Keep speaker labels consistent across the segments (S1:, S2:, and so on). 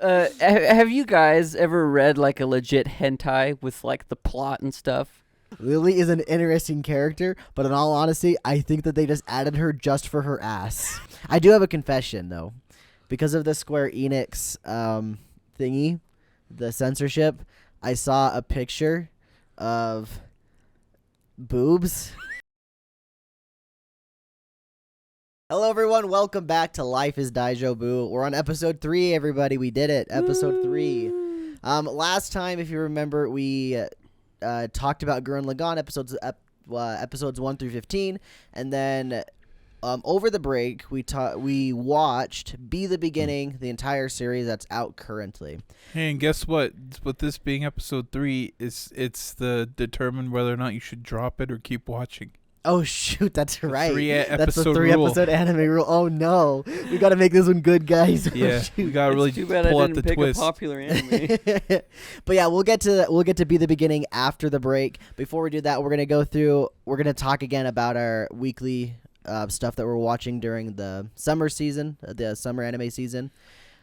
S1: Have you guys ever read like a legit hentai with like the plot and stuff?
S2: Lily is an interesting character, but in all honesty, I think that they just added her just for her ass. I do have a confession, though. Because of the Square Enix thingy, the censorship, I saw a picture of boobs. Hello, everyone. Welcome back to Life Is Daijoubu. We're on episode 3, everybody. We did it. Episode 3. Last time, if you remember, we talked about Gurren Lagann episodes 1 through 15, and then over the break we watched Be the Beginning, the entire series that's out currently.
S3: Hey, and guess what? With this being episode 3, it's the determine whether or not you should drop it or keep watching.
S2: Oh shoot, that's right.
S3: That's
S2: the 3-episode anime rule. Oh no, we gotta make this one good, guys.
S3: Yeah, we gotta really
S1: too bad
S3: pull
S1: I
S3: out
S1: didn't
S3: the
S1: pick
S3: twist.
S1: a popular anime.
S2: But yeah, we'll get to Be the Beginning after the break. Before we do that, we're gonna talk again about our weekly stuff that we're watching during the summer season, the summer anime season.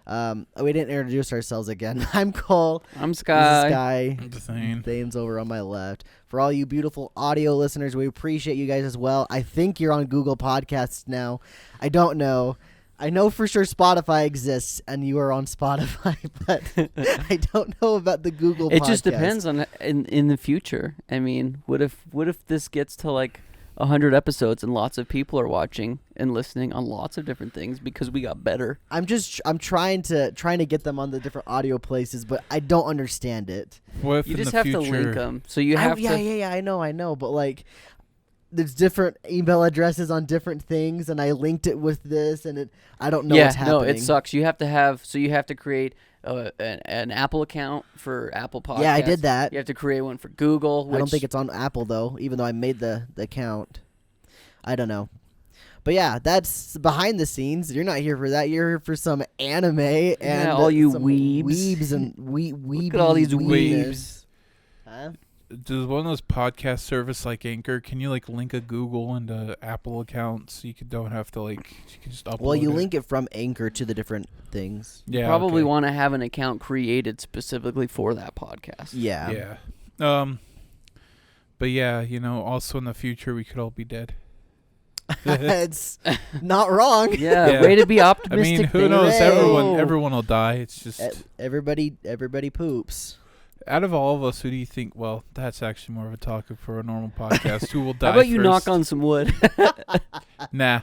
S2: We didn't introduce ourselves again. I'm Cole.
S1: I'm Sky.
S2: This is Sky.
S3: I'm the same.
S2: Thane's over on my left. For all you beautiful audio listeners, we appreciate you guys as well. I think you're on Google Podcasts now. I don't know. I know for sure Spotify exists and you are on Spotify, but I don't know about the Google
S1: It
S2: Podcast.
S1: just depends on in the future. I mean, what if this gets to like 100 episodes and lots of people are watching and listening on lots of different things because we got better.
S2: I'm trying to get them on the different audio places, but I don't understand it.
S3: What if
S1: You
S3: in
S1: just
S3: the
S1: have
S3: future,
S1: to link them. So you have to.
S2: Yeah, I know, but like there's different email addresses on different things, and I linked it with this, and I don't know what's happening.
S1: No, it sucks. You have to create an Apple account for Apple Podcasts.
S2: Yeah, I did that.
S1: You have to create one for Google.
S2: I don't think it's on Apple though, even though I made the account. I don't know. But yeah, that's behind the scenes. You're not here for that. You're here for some anime and
S1: all you
S2: some
S1: weebs.
S2: weebs and weebs.
S1: Look at all these
S2: weebs. Huh?
S3: does one of those podcast service like Anchor, can you like link a Google and a Apple account so you don't have to like, you can just upload
S2: Well, you
S3: it?
S2: link it from Anchor to the different things.
S3: Yeah,
S1: Probably
S3: okay.
S1: want to have an account created specifically for that podcast.
S2: Yeah.
S3: Yeah. But yeah, also in the future we could all be dead.
S2: It's not wrong.
S1: Yeah, way to be
S3: I
S1: optimistic.
S3: mean, who knows?
S1: Hooray.
S3: Everyone will die. It's just
S2: Everybody poops.
S3: out of all of us, who do you think? Well, that's actually more of a topic for a normal podcast. Who will die?
S1: How about you
S3: first?
S1: knock on some wood?
S3: Nah.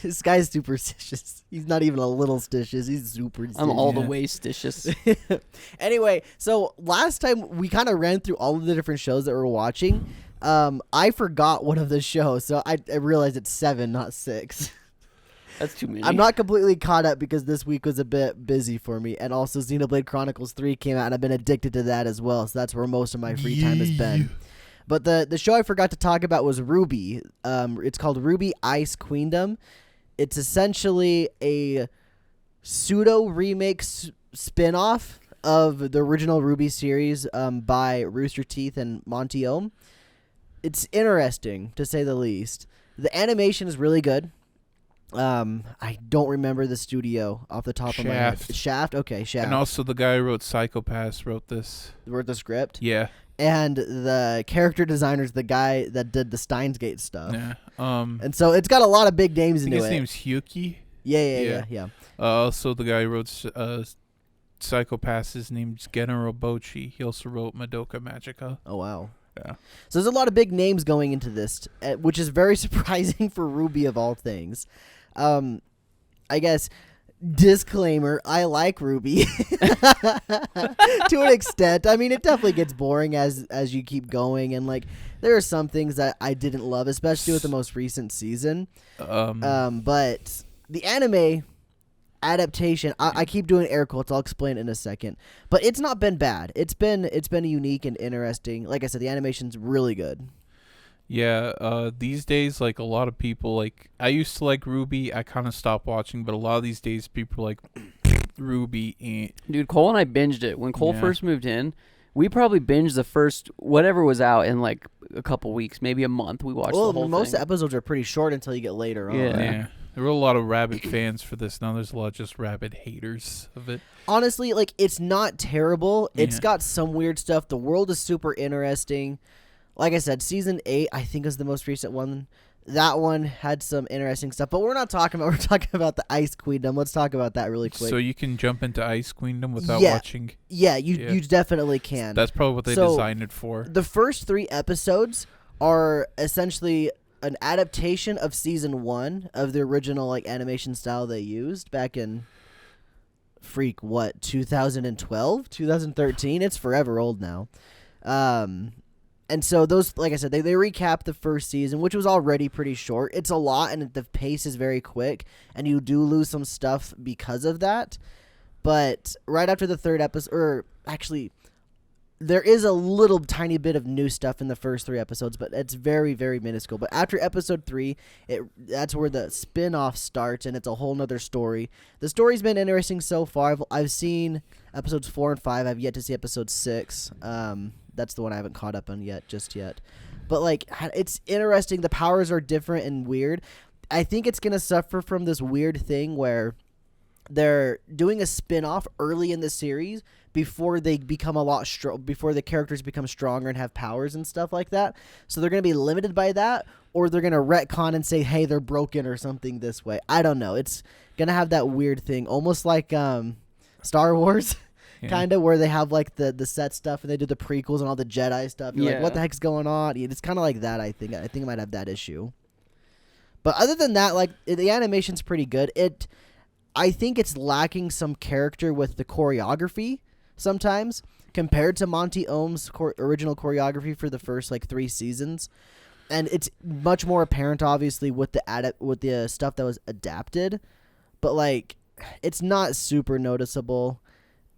S2: This guy's superstitious. He's not even a little stitious. He's superstitious.
S1: I'm all the
S3: Yeah.
S1: way stitious.
S2: Anyway, so last time we kind of ran through all of the different shows that we're watching. I forgot one of the shows, so I realized it's 7, not 6.
S1: That's too many.
S2: I'm not completely caught up because this week was a bit busy for me, and also Xenoblade Chronicles 3 came out, and I've been addicted to that as well, so that's where most of my free time has been. But the show I forgot to talk about was Ruby. It's called Ruby Ice Queendom. It's essentially a pseudo-remake spin-off of the original Ruby series by Rooster Teeth and Monty Ohm. It's interesting, to say the least. The animation is really good. I don't remember the studio off the top of my head. Shaft? Okay, Shaft.
S3: And also the guy who wrote Psycho-Pass wrote this.
S2: Wrote the script?
S3: Yeah.
S2: And the character designer's the guy that did the Steins Gate stuff.
S3: Yeah.
S2: And so it's got a lot of big names
S3: I think
S2: into
S3: his
S2: it.
S3: name's Hyuki.
S2: Yeah.
S3: Also the guy who wrote Psycho-Pass, his name's Gennaro Bocchi. He also wrote Madoka Magica.
S2: Oh, wow.
S3: Yeah.
S2: So there's a lot of big names going into this, which is very surprising for Ruby of all things. I guess, disclaimer, I like Ruby to an extent. I mean, it definitely gets boring as you keep going, and like there are some things that I didn't love, especially with the most recent season. But the anime adaptation, I keep doing air quotes, I'll explain in a second, but it's not been bad. It's been unique and interesting. Like I said, the animation's really good.
S3: Yeah, these days, like, a lot of people, like, I used to like Ruby, I kind of stopped watching, but a lot of these days, people are like, Ruby,
S1: Dude, Cole and I binged it. When Cole
S3: Yeah.
S1: first moved in, we probably binged the first, whatever was out in like a couple weeks, maybe a month. We watched the whole
S2: most
S1: thing.
S2: episodes are pretty short until you get later on.
S1: Yeah.
S3: Yeah. There were a lot of Rabbit fans for this. Now there's a lot of just Rabbit haters of it.
S2: Honestly, like, it's not terrible. It's
S3: Yeah.
S2: got some weird stuff. The world is super interesting. Like I said, season 8, I think, is the most recent one. That one had some interesting stuff, but we're talking about the Ice Queendom. Let's talk about that really quick.
S3: So you can jump into Ice Queendom without
S2: Yeah.
S3: watching.
S2: Yeah, you definitely can.
S3: That's probably what they
S2: So,
S3: designed it for.
S2: The first 3 episodes are essentially an adaptation of season 1 of the original like animation style they used back in 2012, 2013. It's forever old now. And so those, like I said, they recap the first season, which was already pretty short. It's a lot, and the pace is very quick, and you do lose some stuff because of that. But right after the 3rd episode, or actually, there is a little tiny bit of new stuff in the first 3 episodes, but it's very, very minuscule. But after episode 3, that's where the spin-off starts, and it's a whole nother story. The story's been interesting so far. I've seen episodes 4 and 5. I've yet to see episode 6. That's the one I haven't caught up on just yet. But, like, it's interesting. The powers are different and weird. I think it's going to suffer from this weird thing where they're doing a spin-off early in the series before they become before the characters become stronger and have powers and stuff like that. So they're going to be limited by that, or they're going to retcon and say, hey, they're broken or something this way. I don't know. It's going to have that weird thing, almost like Star Wars.
S3: Yeah.
S2: Kind of where they have like the set stuff and they do the prequels and all the Jedi stuff. You're like, what the heck's going on? It's kind of like that. I think it might have that issue. But other than that, like, the animation's pretty good. I think it's lacking some character with the choreography sometimes compared to Monty Ohm's original choreography for the first like 3 seasons, and it's much more apparent obviously with the stuff that was adapted. But like, it's not super noticeable.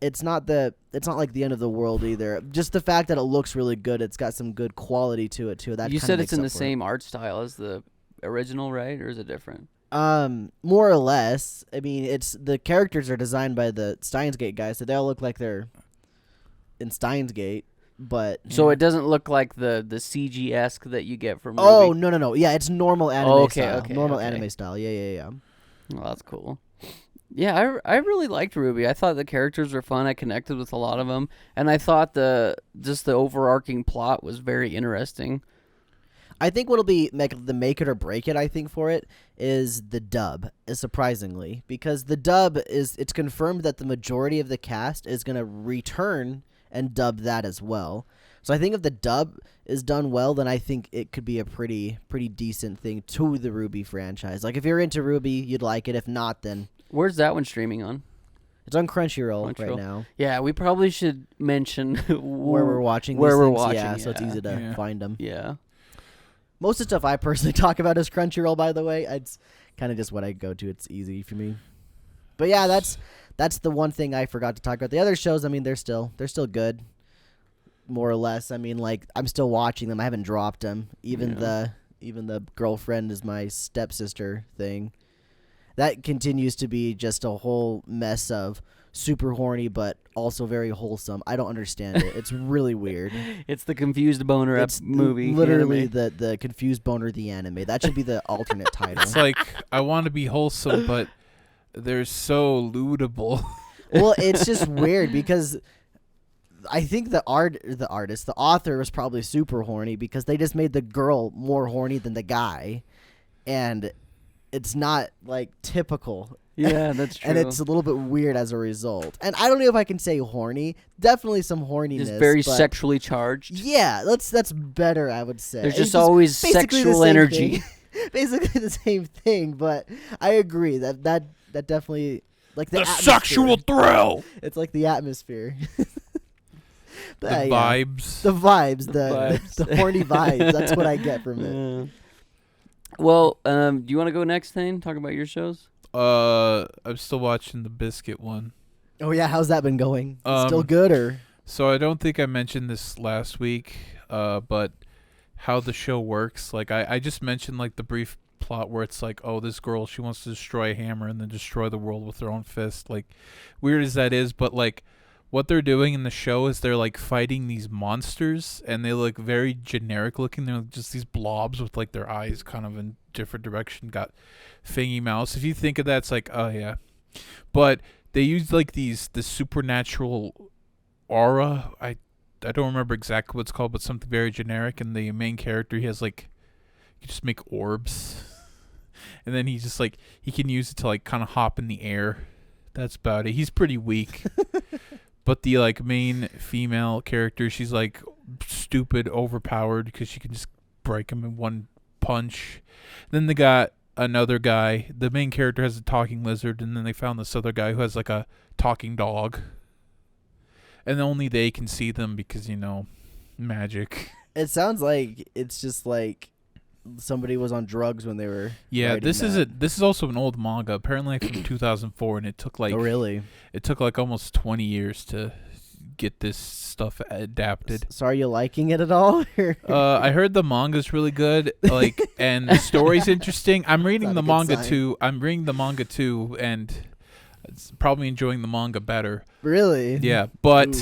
S2: It's not like the end of the world either. Just the fact that it looks really good. It's got some good quality to it too. That
S1: You
S2: kinda
S1: said
S2: makes
S1: it's in
S2: up
S1: the
S2: for it.
S1: same art style as the original, right? Or is it different?
S2: More or less. I mean, the characters are designed by the Steins Gate guys, so they all look like they're in Steins Gate. But
S1: So it doesn't look like the CG-esque that you get from
S2: oh
S1: Ruby?
S2: no, yeah, it's normal anime style.
S1: okay,
S2: Normal
S1: okay.
S2: anime style. Yeah.
S1: Well, that's cool. Yeah, I really liked Ruby. I thought the characters were fun. I connected with a lot of them, and I thought the overarching plot was very interesting.
S2: I think what'll be the make it or break it, I think, for it is the dub, surprisingly. Because the dub it's confirmed that the majority of the cast is going to return and dub that as well. So I think if the dub is done well, then I think it could be a pretty decent thing to the Ruby franchise. Like, if you're into Ruby, you'd like it. If not, then
S1: Where's that one streaming on?
S2: it's on Crunchyroll right now.
S1: Yeah, we probably should mention
S2: Where we're watching
S1: where
S2: these
S1: we're
S2: things,
S1: watching,
S2: yeah, so it's easy to find them.
S1: Yeah.
S2: Most of the stuff I personally talk about is Crunchyroll, by the way. It's kind of just what I go to. It's easy for me. But yeah, that's the one thing I forgot to talk about. The other shows, I mean, they're still good, more or less. I mean, like, I'm still watching them. I haven't dropped them. Even the girlfriend is my stepsister thing. That continues to be just a whole mess of super horny, but also very wholesome. I don't understand it. It's really weird.
S1: It's the Confused Boner
S2: It's
S1: movie.
S2: literally
S1: anime.
S2: the Confused Boner the anime. That should be the alternate title.
S3: It's like, I want to be wholesome, but they're so lewdable.
S2: Well, it's just weird because I think the author was probably super horny because they just made the girl more horny than the guy, and it's not like typical.
S1: Yeah, that's true.
S2: And it's a little bit weird as a result. And I don't know if I can say horny. Definitely some horniness.
S1: just very
S2: but
S1: sexually charged.
S2: Yeah, that's better, I would say.
S1: There's
S2: It's
S1: just always
S2: basically the
S1: sexual
S2: same
S1: energy.
S2: thing. Basically the same thing, but I agree that definitely, like,
S3: The
S2: atmosphere.
S3: sexual thrill.
S2: It's like the atmosphere.
S3: The
S2: Yeah.
S3: vibes.
S2: The vibes,
S1: vibes.
S2: the horny vibes. That's what I get from it.
S1: Yeah. Well, do you want to go next, Thane? Talk about your shows?
S3: I'm still watching the Biscuit one.
S2: Oh yeah, how's that been going? Still
S3: Um,
S2: good or?
S3: So I don't think I mentioned this last week, but how the show works. Like, I just mentioned, like, the brief plot where it's like, oh, this girl, she wants to destroy a hammer and then destroy the world with her own fist. Like, weird as that is, but, like, what they're doing in the show is they're, like, fighting these monsters, and they look very generic looking. They're just these blobs with, like, their eyes kind of in different direction. Got Thingy Mouse. If you think of that, it's like, oh yeah. But they use like the supernatural aura. I don't remember exactly what it's called, but something very generic. And the main character, he has like, you just make orbs, and then he just like he can use it to like kind of hop in the air. That's about it. He's pretty weak. But the like main female character, she's like stupid, overpowered because she can just break him in one punch. Then they got another guy. The main character has a talking lizard, and then they found this other guy who has like a talking dog. And only they can see them because, magic.
S2: It sounds like it's just like somebody was on drugs when they were.
S3: Yeah, this
S2: that.
S3: is also an old manga, apparently from 2004, and it took like
S2: Oh, really?
S3: It took like almost 20 years to get this stuff adapted.
S2: So are you liking it at all?
S3: I heard the manga's really good, like, and the story's interesting. I'm reading the manga too. And it's probably enjoying the manga better.
S2: Really?
S3: Yeah, but
S2: Ooh.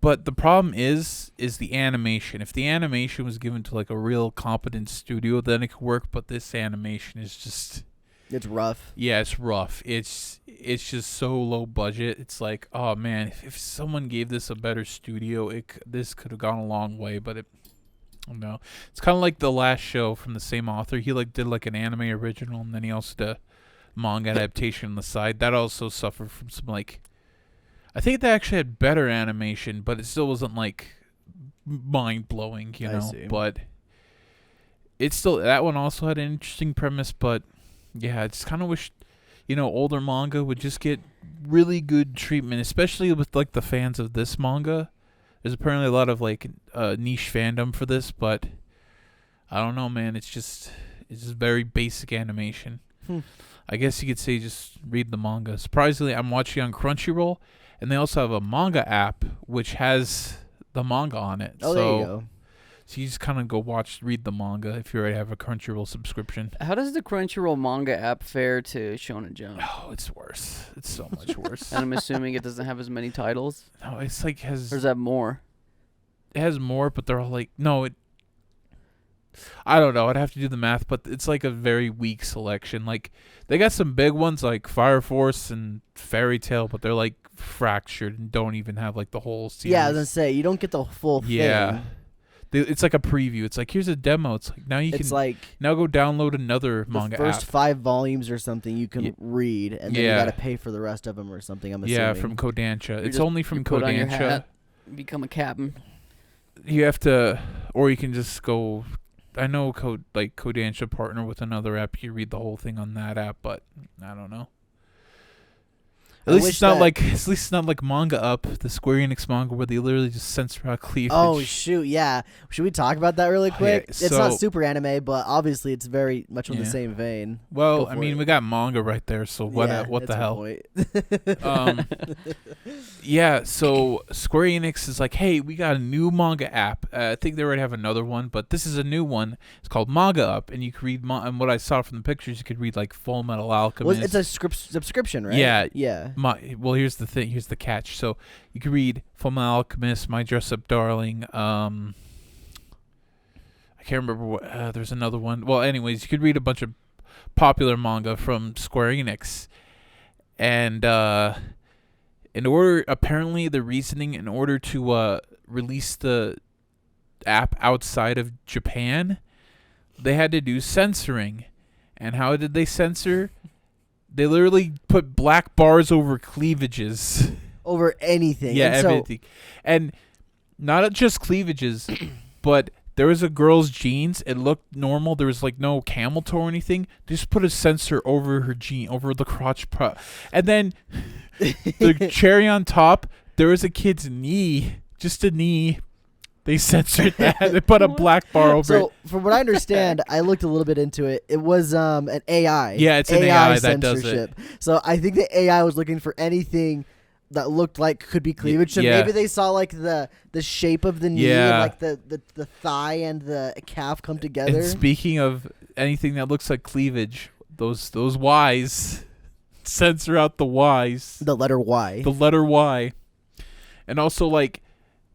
S3: but the problem is the animation. If the animation was given to like a real competent studio, then it could work. But this animation is just.
S2: It's rough.
S3: Yeah, it's rough. It's just so low budget. It's like, oh man, if someone gave this a better studio, this could have gone a long way. But no, it's kind of like the last show from the same author. He like did like an anime original, and then he also did a manga adaptation on the side. That also suffered from some like, I think they actually had better animation, but it still wasn't like mind blowing,
S2: I see.
S3: But it's still, that one also had an interesting premise, but. Yeah, I just kind of wish, older manga would just get really good treatment, especially with like the fans of this manga. There's apparently a lot of like niche fandom for this, but I don't know, man. It's just very basic animation. I guess you could say just read the manga. Surprisingly, I'm watching on Crunchyroll, and they also have a manga app which has the manga on it.
S2: Oh, there you go.
S3: So you just kind of read the manga if you already have a Crunchyroll subscription.
S1: How does the Crunchyroll manga app fare to Shonen Jump?
S3: Oh, it's worse. It's so much worse.
S1: And I'm assuming it doesn't have as many titles?
S3: No, it's like
S1: Or does that have more?
S3: It has more, but they're all like, no, I don't know. I'd have to do the math, but it's like a very weak selection. Like, they got some big ones like Fire Force and Fairy Tail, but they're like fractured and don't even have like the whole series.
S2: Yeah, I was going to say, you don't get the full thing.
S3: It's like a preview. It's like, here's a demo. It's like, now you can now go download another manga
S2: app. The first
S3: app.
S2: 5 volumes or something you can read, and then you got to pay for the rest of them or something, I'm assuming.
S3: Yeah, from Kodansha. It's only from
S1: Kodansha. Put on your
S3: Kodansha.
S1: hat, become a captain.
S3: You have to, or you can just go. I know Kodansha partner with another app. You read the whole thing on that app, but I don't know. At least it's not like Manga Up, the Square Enix manga where they literally just censor out cleavage.
S2: Oh shoot, yeah. Should we talk about that really quick?
S3: Yeah,
S2: it's not super anime, but obviously it's very much in the same vein.
S3: Well, I mean, we got manga right there, so what the hell? Yeah, so Square Enix is like, hey, we got a new manga app. I think they already have another one, but this is a new one. It's called Manga Up, and you can read. And what I saw from the pictures, you could read like Full Metal Alchemist.
S2: Well, it's a subscription, right?
S3: Yeah,
S2: yeah.
S3: Well, here's the thing. Here's the catch. So you can read Fullmetal Alchemist, My Dress Up Darling. I can't remember what. There's another one. Well, anyways, you could read a bunch of popular manga from Square Enix, and apparently the reasoning in order to release the app outside of Japan, they had to do censoring. And how did they censor? They literally put black bars over cleavages.
S2: Over anything.
S3: Yeah,
S2: and
S3: everything. And not just cleavages, but there was a girl's jeans. It looked normal. There was like no camel toe or anything. They just put a sensor over her jean, over the crotch. And then the cherry on top, there was a kid's knee, just a knee. They censored that. They put a black bar over it.
S2: So, from what I understand, I looked a little bit into it. It was an AI.
S3: Yeah, it's an AI that does it.
S2: So I think the AI was looking for anything that looked like could be cleavage. So maybe they saw like the shape of the knee and like the thigh and the calf come together.
S3: And speaking of anything that looks like cleavage, those Y's, censor out the Y's.
S2: The letter Y.
S3: The letter Y. And also like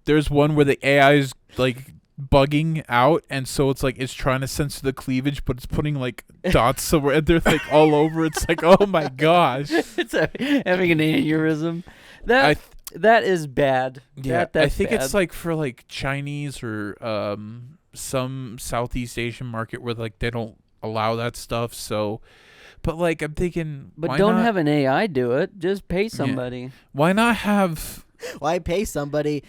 S3: there's one where the AI is like bugging out, and so it's like it's trying to censor the cleavage, but it's putting like dots somewhere, and they're like all over. It's like, oh my gosh,
S1: It's having an aneurysm. That is bad.
S3: yeah.
S1: That's
S3: I think
S1: bad.
S3: it's like for like Chinese or some Southeast Asian market where like they don't allow that stuff. So, but like I'm thinking,
S1: But
S3: why
S1: don't
S3: not,
S1: have an AI do it. Just pay somebody.
S3: why not have
S2: Why pay somebody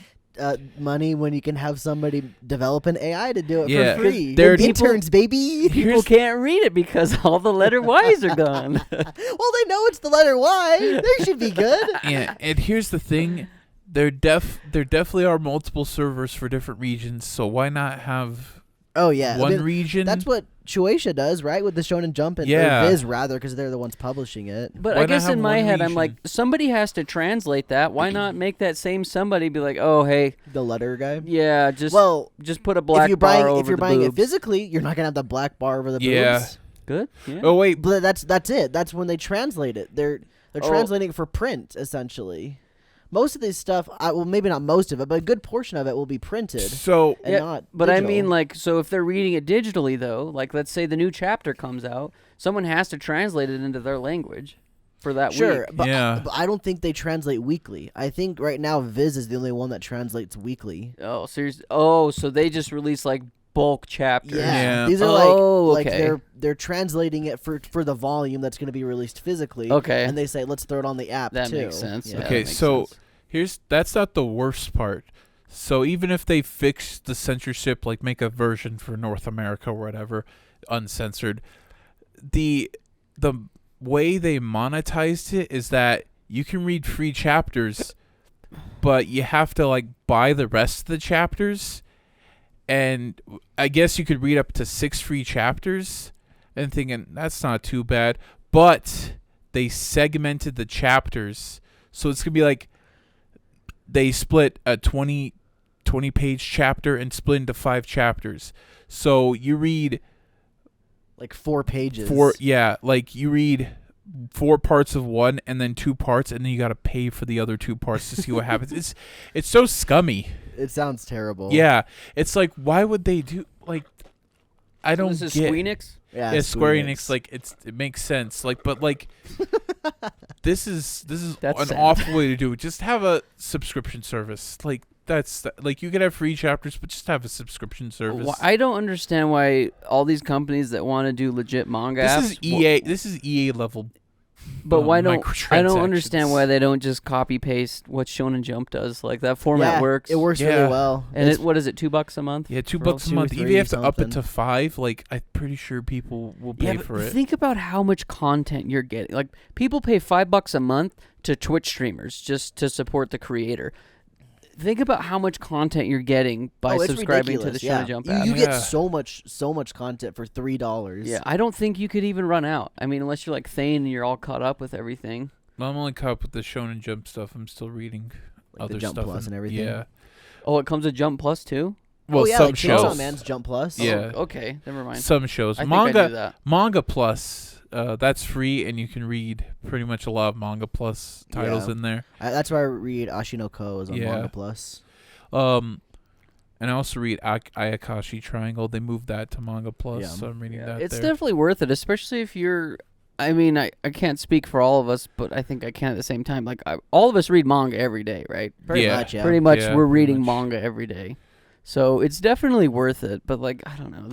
S2: money when you can have somebody develop an AI to do it
S3: Yeah.
S2: for free?
S3: There are
S2: Interns, baby.
S1: People can't read it because all the letter Y's are gone.
S2: Well, they know it's the letter Y. They should be good.
S3: Yeah, and here's the thing. There definitely are multiple servers for different regions, so why not have
S2: Oh yeah,
S3: one region?
S2: That's what Shueisha does, right? With the Shonen Jump and
S3: Yeah.
S2: or Viz rather, because they're the ones publishing it.
S1: But
S3: Why
S1: I
S3: not
S1: guess
S3: have
S1: in my
S3: one
S1: head, I'm
S3: region?
S1: like, somebody has to translate that. Why not make that same somebody be like, oh, hey,
S2: The letter guy.
S1: yeah, just
S2: Well,
S1: put a black
S2: if you're
S1: bar
S2: buying
S1: over
S2: if you're
S1: the
S2: buying it
S1: boobs.
S2: physically, you're not gonna have the black bar over the
S3: Yeah.
S2: boobs.
S1: Good. Yeah.
S3: Oh wait,
S2: But that's it. That's when they translate it. They're
S1: Oh.
S2: translating it for print essentially. Most of this stuff, well, maybe not most of it, but a good portion of it will be printed
S3: so
S2: and
S1: Yeah,
S2: not.
S1: But I
S2: digital.
S1: mean, like, so if they're reading it digitally, though, like, let's say the new chapter comes out, someone has to translate it into their language for that
S2: sure,
S1: week.
S2: but,
S3: Yeah.
S2: but I don't think they translate weekly. I think right now Viz is the only one that translates weekly.
S1: Oh, seriously? Oh, so they just release like bulk chapters.
S3: Yeah.
S2: These are
S1: Oh,
S2: like
S1: okay.
S2: they're translating it for the volume that's going to be released physically.
S1: Okay.
S2: And they say let's throw it on the app
S1: That
S2: too.
S1: makes sense.
S2: Yeah.
S1: Yeah,
S3: Okay,
S1: that makes
S3: so
S1: sense.
S3: that's not the worst part. So even if they fix the censorship, like make a version for North America or whatever, uncensored, the way they monetized it is that you can read free chapters, but you have to like buy the rest of the chapters. And I guess you could read up to 6 free chapters, and thinking that's not too bad. But they segmented the chapters, so it's gonna be like they split a 20 page chapter and split into 5 chapters. So you read
S2: Like 4 pages.
S3: like you read 4 parts of one and then 2 parts, and then you gotta pay for the other 2 parts to see what happens. It's so scummy.
S2: It sounds terrible.
S3: Yeah, it's like, why would they do like? I
S1: So
S3: don't
S1: this is
S3: get.
S1: Squeenix?
S2: Yeah.
S3: Yeah, Square Enix, like it makes sense. Like, but like, this is
S1: That's
S3: an
S1: sad.
S3: awful way to do it. Just have a subscription service. Like like you could have free chapters, but just have a subscription service.
S1: I don't understand why all these companies that want to do legit manga
S3: This
S1: apps.
S3: is EA. This is EA level.
S1: But why don't I don't
S3: microtransactions.
S1: understand why they don't just copy paste what Shonen Jump does? Like that format
S2: Yeah,
S1: works.
S2: It works
S3: Yeah.
S2: really well.
S1: And
S2: It's-
S1: what is it? $2 a month?
S3: Yeah, $2
S2: For
S3: a
S2: 2 or
S3: month. Even if
S2: 3
S3: you have to up it
S2: something.
S3: to 5, like I'm pretty sure people will pay
S1: Yeah, but
S3: for it.
S1: think about how much content you're getting. Like people pay $5 a month to Twitch streamers just to support the creator. Think about how much content you're getting by
S2: it's
S1: subscribing to the
S2: ridiculous,
S1: Shonen
S2: yeah.
S1: Jump
S2: You,
S1: app.
S2: you
S3: Yeah.
S2: get so much content for $3.
S1: Yeah, I don't think you could even run out. I mean, unless you're like Thane and you're all caught up with everything.
S3: I'm only caught up with the Shonen Jump stuff. I'm still reading
S2: Like the
S3: other
S2: Jump
S3: stuff
S2: Plus and everything.
S3: Yeah.
S1: Oh, it comes with Jump Plus too?
S3: Well,
S2: oh yeah,
S3: some
S2: like Chainsaw
S3: shows.
S2: Man's Jump Plus.
S3: Yeah.
S1: Oh, okay, never mind.
S3: Some shows.
S1: I think I knew
S3: Manga
S1: that.
S3: Manga Plus. That's free, and you can read pretty much a lot of Manga Plus titles
S2: Yeah.
S3: in there.
S2: That's why I read Ashinoko is on
S3: Yeah.
S2: Manga Plus.
S3: And I also read Ayakashi Triangle. They moved that to Manga Plus,
S2: Yeah.
S3: so I'm reading
S1: Yeah,
S3: that
S1: it's
S3: there.
S1: definitely worth it, especially if you're. I mean, I can't speak for all of us, but I think I can at the same time. Like, all of us read manga every day, right?
S2: Pretty
S3: Yeah.
S2: much, yeah.
S1: Pretty much,
S3: Yeah,
S1: we're
S3: pretty
S1: reading
S3: much.
S1: manga every day, so it's definitely worth it. But like, I don't know.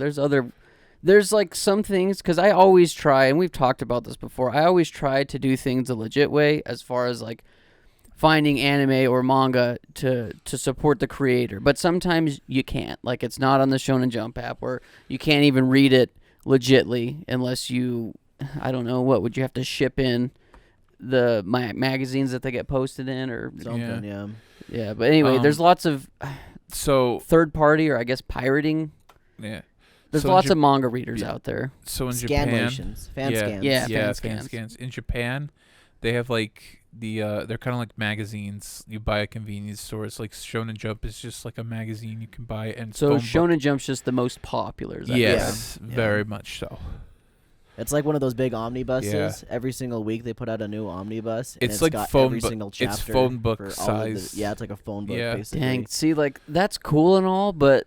S1: There's like some things because I always try, and we've talked about this before. I always try to do things a legit way, as far as like finding anime or manga to support the creator. But sometimes you can't. Like, it's not on the Shonen Jump app, where you can't even read it legitly unless you. I don't know, what would you have to ship in the magazines that they get posted in, or
S2: Something, yeah.
S1: yeah. But anyway, there's lots of
S3: So
S1: third party, or I guess pirating.
S3: yeah.
S1: There's
S3: So in
S1: lots
S3: Jap-
S1: of manga readers
S3: yeah.
S1: out there.
S3: So in Japan,
S2: Scanlations. Fan scans.
S1: Yeah.
S3: fan
S1: fan
S3: scans. In Japan, they have like they're kind of like magazines you buy at convenience stores. Like Shonen Jump is just like a magazine you can buy, and
S1: So
S3: phone book.
S1: Shonen Jump's just the most popular. Is that
S3: Yes,
S2: Yeah.
S3: very much so.
S2: It's like one of those big omnibuses.
S3: Yeah.
S2: Every single week they put out a new omnibus. And
S3: It's like
S2: got
S3: phone
S2: every
S3: book-
S2: single
S3: it's
S2: chapter
S3: phone book
S2: for all of
S3: size.
S2: yeah, it's like a phone book
S3: Yeah.
S2: basically.
S1: Dang. See, like, that's cool and all, but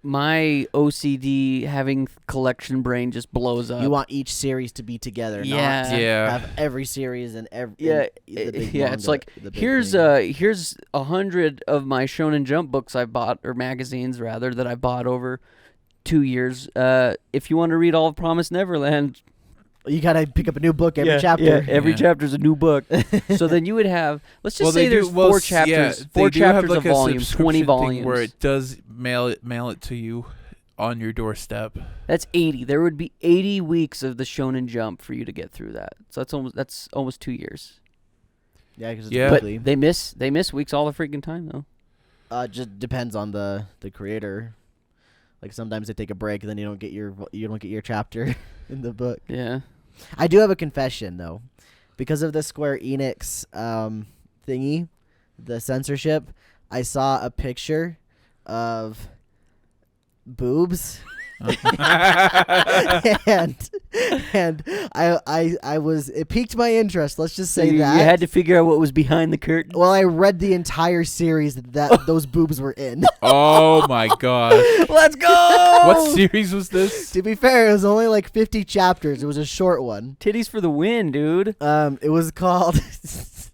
S1: my OCD having collection brain just blows up.
S2: You want each series to be together.
S1: Yeah.
S2: Not
S3: Yeah.
S2: have every series and every.
S1: Yeah,
S2: the big
S1: yeah. It's
S2: manga,
S1: like
S2: the big
S1: here's
S2: thing.
S1: here's 100 of my Shonen Jump books I bought, or magazines rather, that I bought over 2 years. If you want to read all of Promised Neverland,
S2: You gotta pick up a new book every chapter.
S1: Yeah, every
S3: Yeah.
S1: chapter's a new book. So then you would have, let's just say there's four chapters,
S3: they
S1: four
S3: do have,
S1: chapters
S3: like,
S1: a volume, 20
S3: subscription thing
S1: volumes.
S3: where it does mail it to you on your doorstep.
S1: That's 80. There would be 80 weeks of the Shonen Jump for you to get through that. So that's almost 2 years.
S2: Yeah, because it's
S3: Yeah.
S1: But
S2: weekly.
S1: they miss weeks all the freaking time though.
S2: Just depends on the creator. Like sometimes they take a break, and then you don't get your chapter in the book.
S1: Yeah.
S2: I do have a confession though, because of the Square Enix thingy, the censorship. I saw a picture of boobs. and I was, it piqued my interest. Let's just say
S1: So you
S2: that.
S1: had to figure out what was behind the curtain.
S2: Well, I read the entire series that those boobs were in.
S3: Oh my god.
S1: Let's go.
S3: What series was this?
S2: To be fair, it was only like 50 chapters. It was a short one.
S1: Titties for the win, dude.
S2: It was called.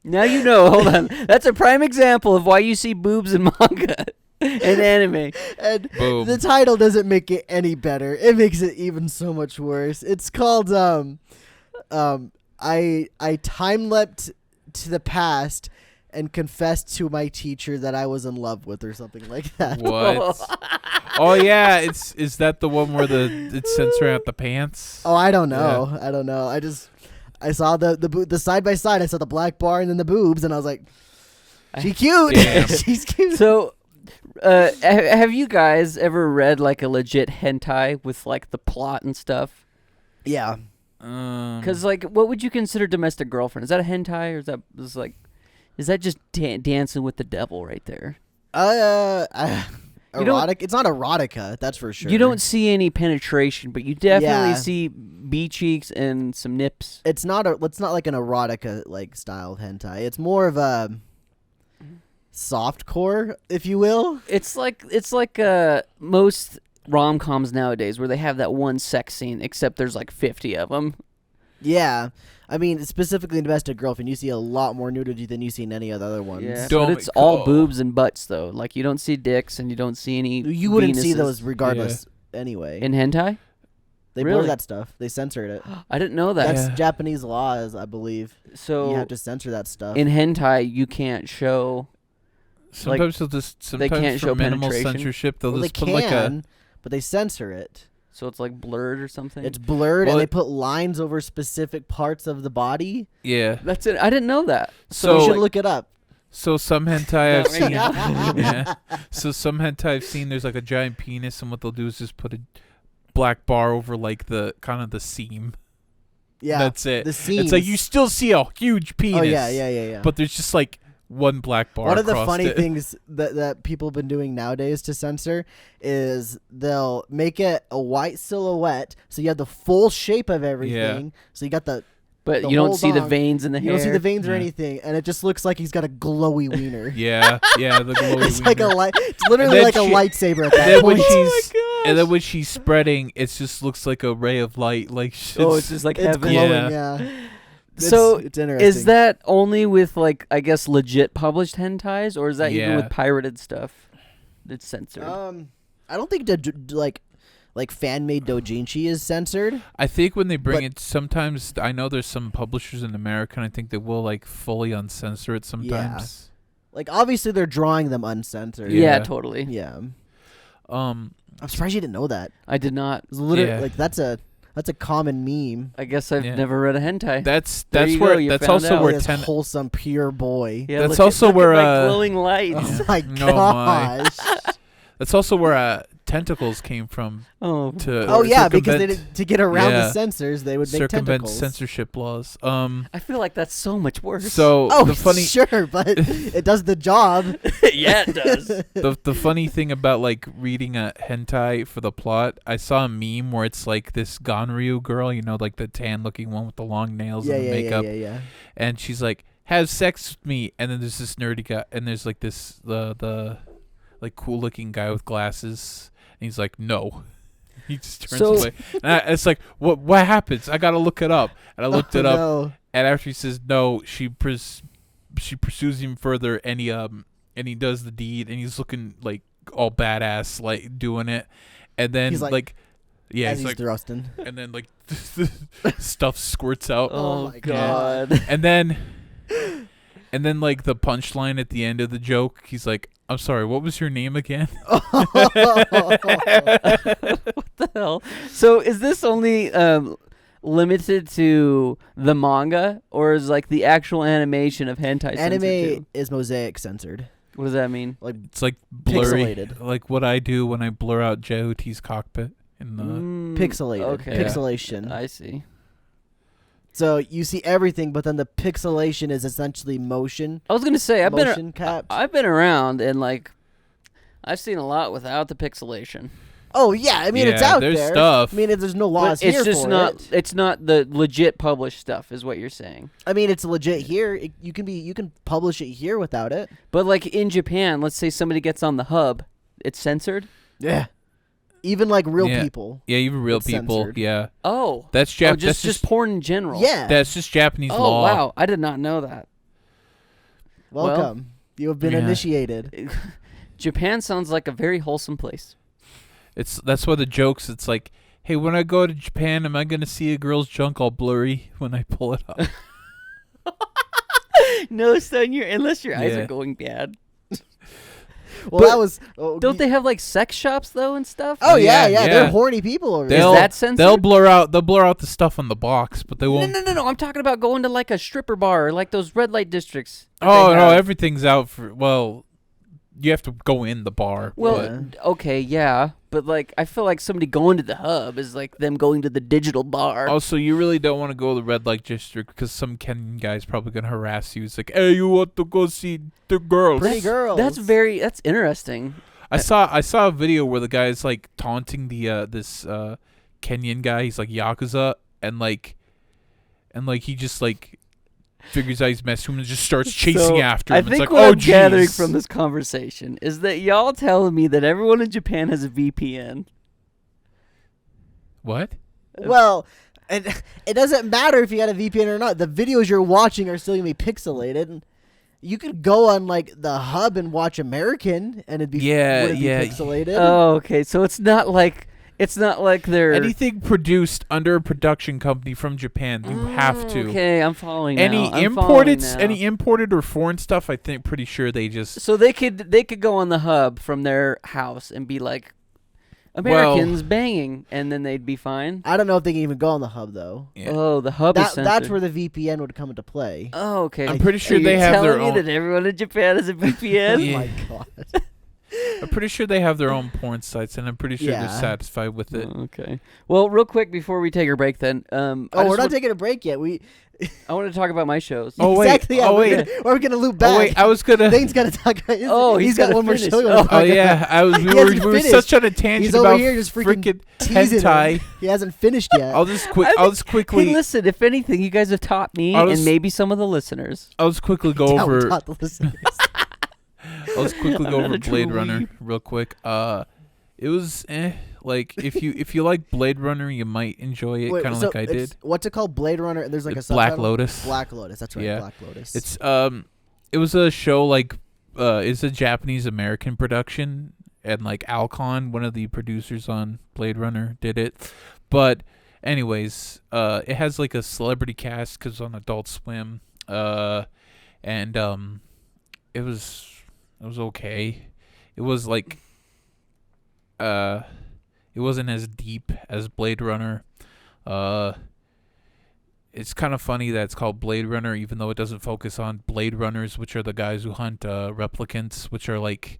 S1: Now you know. Hold on. That's a prime example of why you see boobs in manga and anime.
S2: And
S3: Boom.
S2: the title doesn't make it any better. It makes it even so much worse. It's called I time leapt to the past and confessed to my teacher that I was in love with, or something like that.
S3: What? Oh yeah, is that the one where it's censoring out the pants?
S2: Oh, I don't know. I don't know. I saw the side by side. I saw the black bar and then the boobs, and I was like, "She cute.
S3: Damn.
S2: She's cute."
S1: So, have you guys ever read like a legit hentai with like the plot and stuff?
S2: Yeah.
S1: Because like, what would you consider Domestic Girlfriend? Is that a hentai, or is that just dancing with the devil right there?
S2: Erotic. It's not erotica, that's for sure.
S1: You don't see any penetration, but you definitely
S2: Yeah.
S1: see bee cheeks and some nips.
S2: It's not like an erotica like style hentai. It's more of a softcore, if you will.
S1: It's like most rom-coms nowadays where they have that one sex scene, except there's like 50 of them.
S2: Yeah. I mean, specifically in Domestic Girlfriend, you see a lot more nudity than you see in any of the other ones.
S1: Yeah,
S3: Don't
S1: but it's all
S3: go.
S1: boobs and butts though. Like you don't see dicks and you don't see any.
S2: You wouldn't see
S1: Venuses.
S2: those regardless anyway.
S1: In hentai.
S2: They
S1: really?
S2: blur that stuff. They censored it.
S1: I didn't know that.
S2: That's
S3: Yeah.
S2: Japanese laws, I believe.
S1: So
S2: You have to censor that stuff.
S1: in hentai, you can't show.
S3: Sometimes they'll just
S1: can't
S3: for
S1: show
S3: minimal
S1: penetration.
S3: censorship they'll
S2: well, they
S3: just put
S2: can,
S3: like a
S2: but they censor it.
S1: So it's like blurred or something.
S2: It's blurred,
S3: Well,
S2: and they
S3: it-
S2: put lines over specific parts of the body.
S3: yeah.
S1: That's it. I didn't know that.
S3: So
S2: You should look it up.
S3: So some hentai I've
S1: Right
S3: seen,
S1: now.
S3: yeah. So some hentai I've seen, there's like a giant penis, and what they'll do is just put a black bar over like the kind of the seam.
S2: Yeah,
S3: That's it.
S2: the seams.
S3: It's like you still see a huge penis.
S2: Oh yeah.
S3: But there's just like one black bar.
S2: One of the
S3: across
S2: funny
S3: it.
S2: things that people have been doing nowadays to censor is they'll make it a white silhouette, so you have the full shape of everything. So you got the
S1: But
S2: the
S1: you don't
S2: whole
S1: see the
S2: dong.
S1: veins in the
S2: You
S1: hair.
S2: don't see the veins or
S3: Yeah.
S2: anything, and it just looks like he's got a glowy wiener.
S3: Yeah, the glowy
S2: It's like a
S3: wiener.
S2: light. It's literally
S3: then
S2: like a
S3: she-
S2: lightsaber at
S3: And
S2: that
S3: then when
S2: point.
S3: she's and then when she's spreading, it just looks like a ray of light. Like
S1: Oh, it's just like
S2: It's
S1: heaven.
S2: glowing.
S3: Yeah.
S2: Yeah.
S1: So
S2: it's interesting.
S1: is that only with like I guess legit published hentais, or is that even
S3: Yeah.
S1: with pirated stuff that's censored?
S2: I don't think like fan made doujinshi is censored.
S3: I think when they bring
S2: But-
S3: it, sometimes I know there's some publishers in America, and I think they will like fully uncensor it sometimes.
S2: Like obviously they're drawing them uncensored.
S1: yeah,
S3: yeah.
S1: totally.
S2: Yeah.
S3: Um,
S2: I'm surprised you didn't know that.
S1: I did not.
S2: It's literally
S3: Yeah.
S2: like that's a common meme.
S1: I guess I've
S3: Yeah.
S1: never read a hentai.
S3: that's
S1: There
S3: that's
S1: you
S3: where
S1: go, you
S3: that's
S1: found
S3: also
S1: out.
S3: where
S2: This
S3: ten.
S2: wholesome pure boy.
S1: yeah,
S3: that's
S1: look at-
S3: also
S1: look at
S3: where,
S1: my glowing lights.
S2: Oh my
S3: No, my.
S2: gosh.
S3: That's also where tentacles came from
S1: Oh,
S3: to.
S2: Oh yeah, because they
S3: circumvent-
S2: to get around the
S3: Yeah.
S2: censors, they would make
S3: circumvent
S2: tentacles.
S3: censorship laws.
S1: I feel like that's so much worse.
S3: So
S2: Oh,
S3: the funny
S2: sure, but it does the job.
S1: yeah, it does.
S3: the funny thing about like reading a hentai for the plot, I saw a meme where it's like this Ganryu girl, you know, like the tan looking one with the long nails
S2: Yeah,
S3: and the
S2: yeah,
S3: makeup,
S2: yeah.
S3: and she's like, "Have sex with me," and then there's this nerdy guy, and there's like this the like cool looking guy with glasses, he's like, no. He just turns
S1: So-
S3: away. And it's like, what happens? I gotta look it up. And I looked it up,
S2: No.
S3: and after he says no, she pursues him further, and he does the deed, and he's looking like all badass, like doing it, and then
S2: He's like,
S3: yeah,
S2: as
S3: he's
S2: he's
S3: like,
S2: thrusting.
S3: and then like stuff squirts out,
S2: Oh
S1: Oh
S2: my
S1: God.
S3: and then like the punchline at the end of the joke, he's like, I'm sorry, what was your name again?
S1: What the hell? So is this only limited to the manga, or is like the actual animation of hentai censored
S2: Anime
S1: too?
S2: is mosaic censored.
S1: What does that mean?
S2: Like
S3: It's like blurry,
S2: Pixelated.
S3: like what I do when I blur out Jehuti's cockpit in the.
S2: pixelated.
S1: Okay.
S2: Pixelation.
S1: I see.
S2: So you see everything, but then the pixelation is essentially motion.
S1: I was gonna say
S2: Motion caps.
S1: I've been around and like I've seen a lot without the pixelation.
S2: Oh yeah, I mean it's
S3: Yeah,
S2: out
S3: there's
S2: there.
S3: stuff.
S2: I mean there's no laws
S1: But it's
S2: here
S1: just
S2: for
S1: not.
S2: it.
S1: It's not the legit published stuff, is what you're saying.
S2: I mean it's legit here. You can publish it here without it.
S1: But like in Japan, let's say somebody gets on the hub, it's censored.
S2: Yeah. Even like real
S3: Yeah.
S2: people.
S3: Yeah, even real
S2: It's
S3: people.
S2: censored.
S3: Yeah,
S1: Oh,
S3: that's
S1: oh,
S3: That's
S1: just porn in general.
S2: Yeah.
S3: That's just Japanese
S1: Oh
S3: law.
S1: wow, I did not know that.
S2: Welcome. You have been
S3: Yeah.
S2: initiated.
S1: Japan sounds like a very wholesome place.
S3: That's why the jokes. It's like, hey, when I go to Japan, am I gonna see a girl's junk all blurry when I pull it up?
S1: No, son, unless your eyes
S3: Yeah.
S1: are going bad.
S2: Well,
S1: But
S2: that was. Oh,
S1: Don't they have like sex shops though and stuff?
S2: Oh yeah,
S3: Yeah,
S2: They're
S3: yeah.
S2: horny people over
S1: Is
S2: there.
S3: They'll
S1: that censored?
S3: they'll blur out the stuff on the box, but they
S1: No,
S3: won't.
S1: no. I'm talking about going to like a stripper bar or like those red light districts. that
S3: Oh
S1: they
S3: no,
S1: have.
S3: everything's out for. Well, you have to go in the bar.
S1: Well,
S3: but-
S1: okay, yeah, but like I feel like somebody going to the hub is like them going to the digital bar.
S3: also, you really don't want to go to the red light district because some Kenyan guy's probably gonna harass you. It's like, hey, you want to go see the girls?
S2: Pretty girls.
S1: That's interesting.
S3: I saw a video where the guy's like taunting the this Kenyan guy. He's like Yakuza, and he just like figures out he's messing with him and just starts chasing
S1: So,
S3: after him.
S1: I
S3: It's
S1: think
S3: like,
S1: what
S3: oh,
S1: I'm gathering
S3: jeez.
S1: from this conversation is that y'all telling me that everyone in Japan has a VPN.
S3: What?
S2: Well, it doesn't matter if you got a VPN or not. The videos you're watching are still gonna be pixelated. You could go on like the hub and watch American, and it'd be
S3: Yeah,
S2: wouldn't be
S3: yeah.
S2: pixelated.
S1: Oh, okay. So it's not like they're
S3: Anything produced under a production company from Japan, you have to.
S1: Okay, I'm following now.
S3: Any
S1: I'm
S3: imported,
S1: following now.
S3: any imported or foreign stuff, I think pretty sure they just.
S1: So they could go on the hub from their house and be like Americans banging, and then they'd be fine.
S2: I don't know if they can even go on the hub though.
S3: Yeah.
S1: Oh, the hub is censored.
S2: That's where the VPN would come into play.
S1: Oh, okay.
S3: I'm pretty sure
S1: Are you
S3: they have their
S1: telling me
S3: own.
S1: that everyone in Japan has a VPN?
S2: Oh
S3: Yeah.
S2: my god.
S3: I'm pretty sure they have their own porn sites, and I'm pretty sure
S2: Yeah.
S3: they're satisfied with it.
S1: Oh, okay. Well, real quick before we take our break, then.
S2: Oh, we're not taking a break yet.
S1: I want to talk about my shows.
S3: Oh, wait.
S2: Exactly. Yeah,
S3: Oh,
S2: we're
S3: wait.
S2: Gonna, we're gonna loop back.
S3: Oh wait, I was gonna.
S2: Thane's got to talk.
S1: Oh,
S2: he's
S1: he's
S2: got
S1: gotta
S2: one more
S1: finish.
S2: show. he
S1: Oh.
S2: wanna talk
S3: Oh yeah,
S2: about.
S3: we
S2: He
S3: were
S2: hasn't
S3: we were
S2: finished.
S3: such on a tangent
S2: He's
S3: about
S2: over here just freaking teasing him.
S3: hentai.
S2: He hasn't finished yet.
S3: I'll just
S1: Hey,
S3: quickly
S1: listen, if anything, you guys have taught me
S3: I'll
S1: and
S3: just-
S1: maybe some of the listeners.
S3: I'll just quickly go
S2: Tell
S3: over
S2: Todd the listeners.
S3: I'll just quickly
S1: I'm
S3: go
S1: not
S3: over
S1: a true
S3: Blade Runner
S1: weeb.
S3: real quick. It was like if you like Blade Runner, you might enjoy it
S2: Wait,
S3: kind of
S2: so
S3: like I
S2: it's-
S3: did.
S2: What's it called? Blade Runner. And there's like
S3: It's
S2: a
S3: Black
S2: subtitle?
S3: Lotus.
S2: Black Lotus. That's right.
S3: Yeah.
S2: Black Lotus.
S3: It's it was a show like it's a Japanese American production, and like Alcon, one of the producers on Blade Runner, did it. But anyways, it has like a celebrity cast because on Adult Swim, and it was okay. It was like it wasn't as deep as Blade Runner. It's kind of funny that it's called Blade Runner, even though it doesn't focus on Blade Runners, which are the guys who hunt replicants, which are like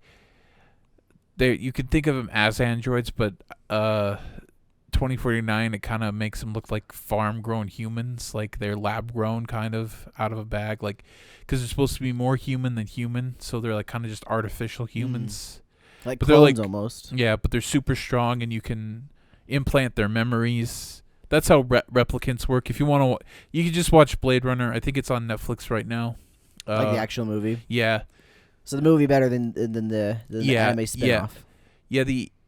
S3: you can think of them as androids, but 2049 it kind of makes them look like farm-grown humans, like they're lab-grown, kind of out of a bag, like because they're supposed to be more human than human, so they're like kind of just artificial humans.
S2: like
S3: but they're
S2: clones
S3: like-
S2: almost.
S3: Yeah, but they're super strong, and you can implant their memories. That's how replicants work. If you want to, you can just watch Blade Runner. I think it's on Netflix right now.
S2: Like the actual movie.
S3: Yeah,
S2: So the movie better than the
S3: Yeah,
S2: anime
S3: yeah.
S2: spinoff.
S3: yeah.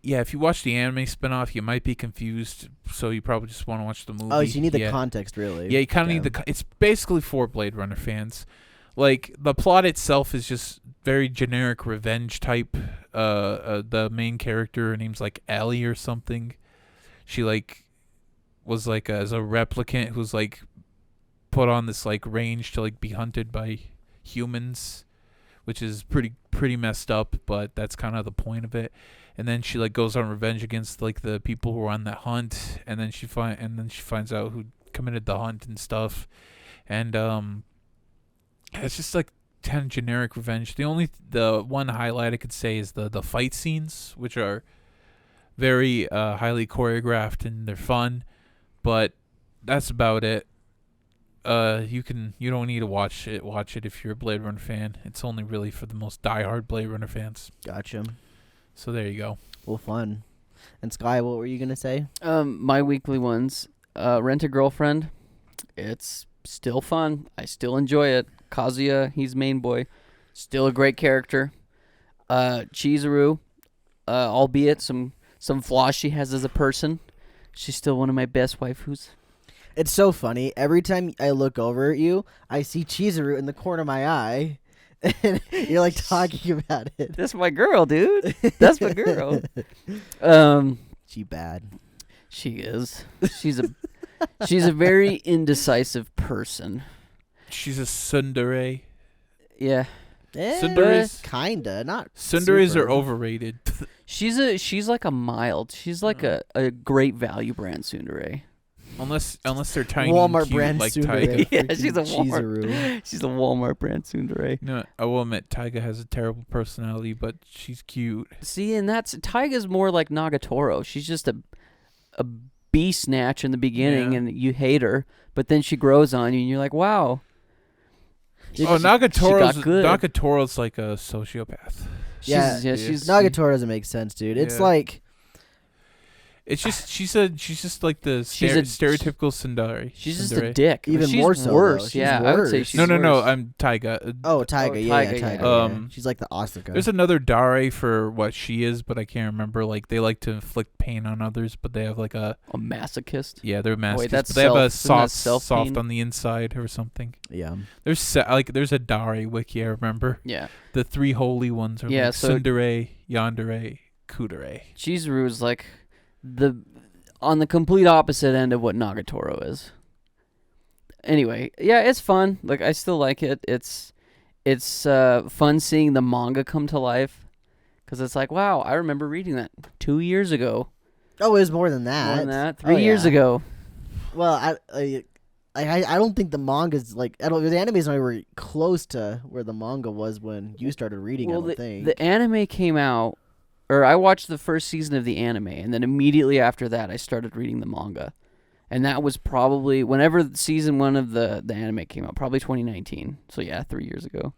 S3: Yeah, if you watch the anime spinoff, you might be confused, so you probably just want to watch the movie.
S2: Oh, so you need the
S3: Yeah.
S2: context, really.
S3: Yeah, you kind of need the. It's basically for Blade Runner fans. Like the plot itself is just very generic revenge type. The main character, her name's like Ellie or something. She like was like as a replicant who's like put on this like range to like be hunted by humans, which is pretty messed up. But that's kind of the point of it. And then she like goes on revenge against like the people who are on that hunt, and then she finds out who committed the hunt and stuff, and it's just like kind of generic revenge. The one highlight I could say is the fight scenes, which are very highly choreographed and they're fun, but that's about it. You don't need to watch it if you're a Blade Runner fan. It's only really for the most diehard Blade Runner fans.
S2: Gotcha.
S3: So there you go.
S2: Well, fun. And Sky, what were you gonna say?
S1: My weekly ones. Rent a Girlfriend. It's still fun. I still enjoy it. Kazuya, he's main boy. Still a great character. Chizuru, albeit some flaws she has as a person, she's still one of my best waifus.
S2: It's so funny. Every time I look over at you, I see Chizuru in the corner of my eye. And you're like talking about it.
S1: That's my girl, dude. That's my girl.
S2: She bad.
S1: She is. She's a very indecisive person.
S3: She's a tsundere.
S1: Yeah.
S3: Tsunderes?
S2: Kinda, not
S3: Tsunderes
S2: super.
S3: are overrated.
S1: She's like a mild. She's like a great value brand tsundere.
S3: Unless they're tiny
S2: Walmart
S3: and cute,
S2: brand
S3: like
S2: tsundere.
S3: Taiga.
S1: Yeah, she's a
S2: Chizuru.
S1: She's a Walmart brand tsundere.
S3: No, I will admit Taiga has a terrible personality, but she's cute.
S1: See, and Taiga's more like Nagatoro. She's just a bee snatch in the beginning,
S3: Yeah.
S1: and you hate her, but then she grows on you, and you're like, wow.
S3: Nagatoro's like a sociopath.
S1: She's
S2: Nagatoro doesn't make sense, dude. It's
S3: Yeah.
S2: like
S3: It's just she's just like the
S1: She's a-
S3: stereotypical tsundere.
S1: She's just
S3: tsundere.
S1: a dick.
S2: Even
S1: she's
S2: more so, though.
S1: worse.
S2: She's
S1: Yeah, I would say
S2: worse.
S1: she's
S3: No,
S1: worse.
S3: I'm Taiga.
S2: Taiga, yeah,
S1: Taiga,
S2: Taiga.
S1: yeah.
S2: Yeah. She's like the Asuka.
S3: There's another dare for what she is, but I can't remember. Like they like to inflict pain on others, but they have like a
S1: masochist.
S3: they're masochists,
S1: that's
S3: but they have a
S1: isn't that
S3: soft
S1: self-pain?
S3: on the inside or something.
S2: Yeah.
S3: There's a dare wiki I remember.
S1: Yeah.
S3: The three holy ones are
S1: Yeah,
S3: like
S1: so-
S3: tsundere, yandere, kudere.
S1: Chizuru is like on the complete opposite end of what Nagatoro is. Anyway, yeah, it's fun. Like I still like it. It's fun seeing the manga come to life because it's like, wow, I remember reading that 2 years ago.
S2: Oh, it was more than that.
S1: More than that,
S2: Oh,
S1: 3 years
S2: yeah.
S1: ago.
S2: Well, I don't think the manga's like the anime's not even close to where the manga was when you started reading.
S1: Well,
S2: I don't think.
S1: the anime came out, or I watched the first season of the anime, and then immediately after that, I started reading the manga. And that was probably whenever season 1 of the anime came out, probably 2019. So yeah, 3 years ago.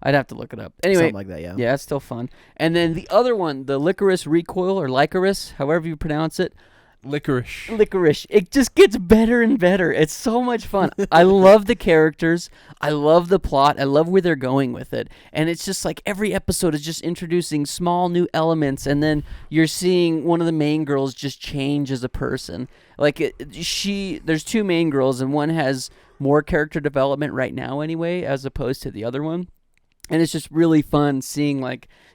S1: I'd have to look it up. Anyway,
S2: Something like that, yeah.
S1: yeah, it's still fun. And then the other one, the Licorice Recoil, or Licorice, however you pronounce it. Licorice. It just gets better and better. It's so much fun. I love the characters. I love the plot. I love where they're going with it. And it's just like every episode is just introducing small new elements, and then you're seeing one of the main girls just change as a person. Like there's two main girls, and one has more character development right now anyway, as opposed to the other one. And it's just really fun seeing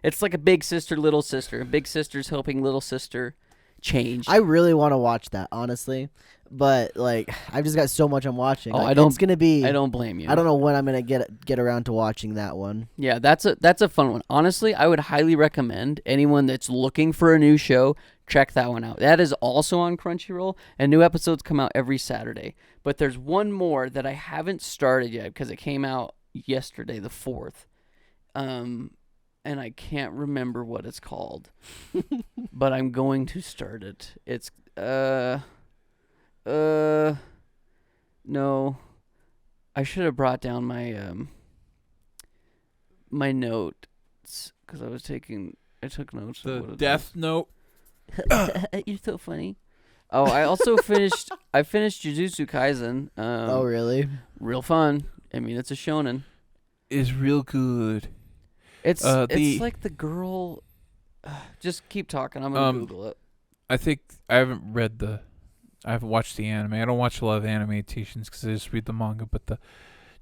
S1: it's like a big sister, little sister. Big sister's helping little sister change.
S2: I really want to watch that, honestly, but like I've just got so much I'm watching.
S1: Oh,
S2: Like, it's gonna be.
S1: I don't blame you.
S2: I don't know when I'm gonna get around to watching that one.
S1: Yeah, that's a fun one. Honestly, I would highly recommend anyone that's looking for a new show, check that one out. That is also on Crunchyroll, and new episodes come out every Saturday. But there's one more that I haven't started yet because it came out yesterday, the 4th. And I can't remember what it's called, but I'm going to start it. It's no, I should have brought down my my notes because I took notes.
S3: The
S1: of what
S3: Death Note.
S1: You're so funny. Oh, I also finished Jujutsu Kaisen.
S2: Oh, really?
S1: Real fun. I mean, it's a shonen.
S3: Is real good.
S1: It's
S3: the-
S1: like the girl. Just keep talking. I'm gonna Google it.
S3: I think I haven't watched the anime. I don't watch a lot of animations because I just read the manga. But the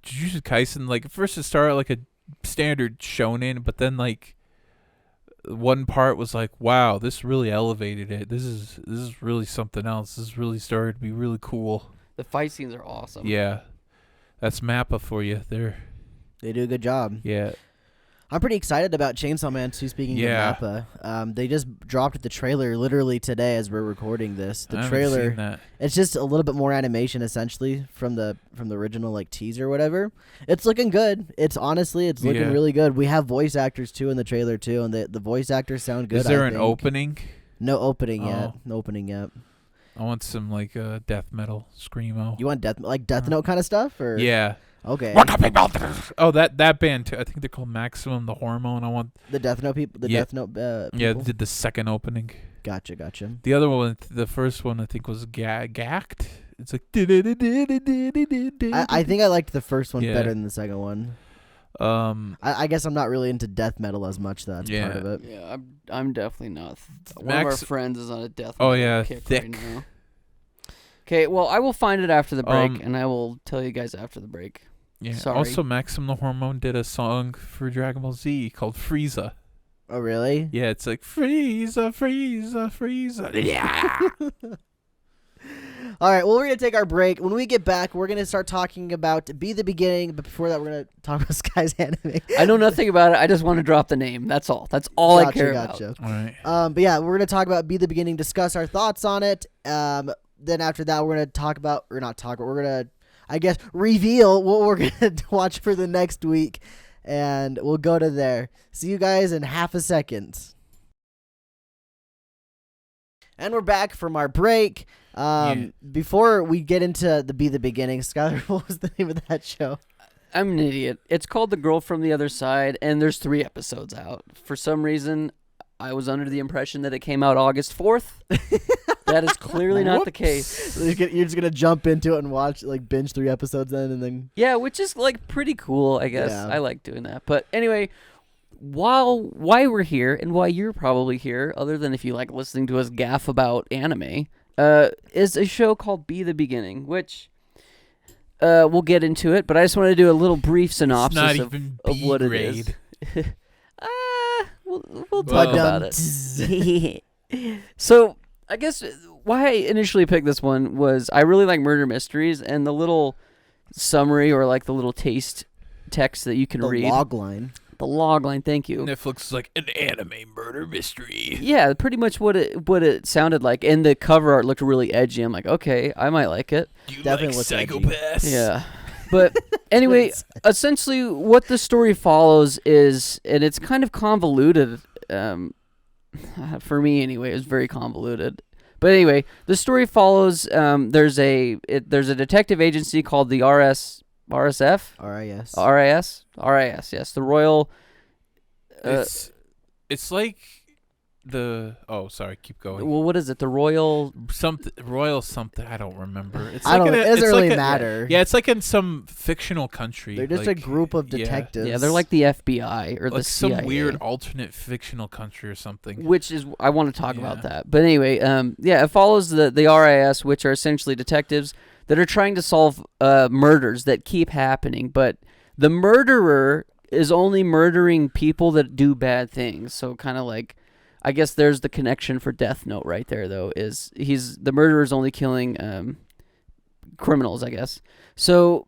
S3: Jujutsu Kaisen, like at first it started like a standard shonen, but then like one part was like, wow, this really elevated it. This is really something else. This really started to be really cool.
S1: The fight scenes are awesome.
S3: Yeah, that's Mappa for you.
S2: They do a good job.
S3: Yeah.
S2: I'm pretty excited about Chainsaw Man 2, speaking of Mappa. They just dropped the trailer literally today as we're recording this. The
S3: I haven't
S2: trailer,
S3: seen that.
S2: it's just a little bit more animation essentially from the original like teaser or whatever. It's looking good. It's looking really good. We have voice actors too in the trailer too, and the voice actors sound good.
S3: Is there
S2: I
S3: an
S2: think.
S3: opening?
S2: No opening yet.
S3: Oh.
S2: No opening yet.
S3: I want some like death metal screamo.
S2: You want Death Note kind of stuff or?
S3: Yeah.
S2: Okay.
S3: Oh, that band too. I think they're called Maximum the Hormone. I want
S2: The Death Note people. The Death Note people?
S3: Yeah, they did the second opening.
S2: Gotcha.
S3: The other one, the first one, I think was Gacked. It's like.
S2: I think I liked the first one
S3: Yeah.
S2: better than the second one. I guess I'm not really into death metal as much. That's part of it.
S1: Yeah, I'm definitely not. One of our friends is on a death
S3: Oh,
S1: metal
S3: yeah,
S1: kick
S3: thick.
S1: right now. Okay, well, I will find it after the break, and I will tell you guys after the break.
S3: Yeah.
S1: Sorry.
S3: Also, Maxim the Hormone did a song for Dragon Ball Z called Frieza.
S2: Oh, really?
S3: Yeah, it's like Frieza, Frieza, Frieza. Yeah.
S2: All right, well, we're going to take our break. When we get back, we're going to start talking about Be the Beginning, but before that, we're going to talk about Sky's anime.
S1: I know nothing about it. I just want to drop the name. That's all. That's all I care about.
S3: All right.
S2: But yeah, we're going to talk about Be the Beginning, discuss our thoughts on it. Then after that, we're going to talk about, or not talk, but we're going to, I guess, reveal what we're going to watch for the next week. And we'll go to there. See you guys in half a second. And we're back from our break. Before we get into the Be the Beginning, Skylar, what was the name of that show?
S1: I'm an idiot. It's called The Girl from the Other Side, and there's 3 episodes out. For some reason, I was under the impression that it came out August 4th. That is clearly not the case.
S2: You're just going to jump into it and watch, like, binge 3 episodes then and then...
S1: Yeah, which is, like, pretty cool, I guess.
S2: Yeah.
S1: I like doing that. But anyway, why we're here, and why you're probably here, other than if you like listening to us gaff about anime, is a show called Be the Beginning, which... we'll get into it, but I just want to do a little brief synopsis of what it is. We'll talk about it. So, I guess why I initially picked this one was I really like murder mysteries, and the little summary or like the little taste text that you can read.
S2: The logline.
S1: The logline, thank you.
S3: Netflix is like an anime murder mystery.
S1: Yeah, pretty much what it sounded like, and the cover art looked really edgy. I'm like, okay, I might like it.
S3: Do you
S2: Definitely
S3: like
S2: looks
S3: psychopaths?
S1: Yeah. But anyway, essentially what the story follows is, and it's kind of convoluted, for me anyway, it was very convoluted. But anyway, the story follows, there's a detective agency called the RSF? RIS, yes. The Royal...
S3: It's like the... Oh, sorry, keep going.
S1: Well, what is it? The Royal
S3: something, I don't remember. It's
S2: I
S3: like
S2: don't know. It doesn't really matter.
S3: Yeah, it's like in some fictional country.
S2: They're just a group of detectives.
S1: Yeah, they're like the FBI or
S3: like
S1: the CIA.
S3: some weird alternate fictional country or something.
S1: Which is, I want to talk about that. But anyway, it follows the RIS, which are essentially detectives that are trying to solve murders that keep happening. But the murderer is only murdering people that do bad things. So kind of like, I guess there's the connection for Death Note right there, though, is the murderer is only killing criminals, I guess. So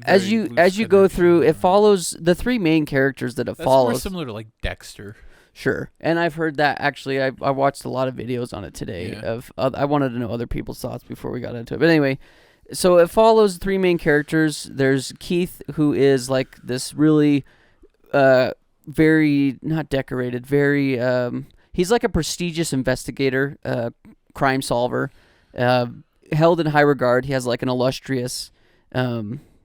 S1: as you go through, it follows the 3 main characters that it follows.
S3: That's more similar to like Dexter.
S1: Sure, and I've heard that actually. I watched a lot of videos on it today.
S3: Yeah.
S1: I wanted to know other people's thoughts before we got into it. But anyway, so it follows 3 main characters. There's Keith, who is like this really, very not decorated, very he's like a prestigious investigator, crime solver, held in high regard. He has like an illustrious.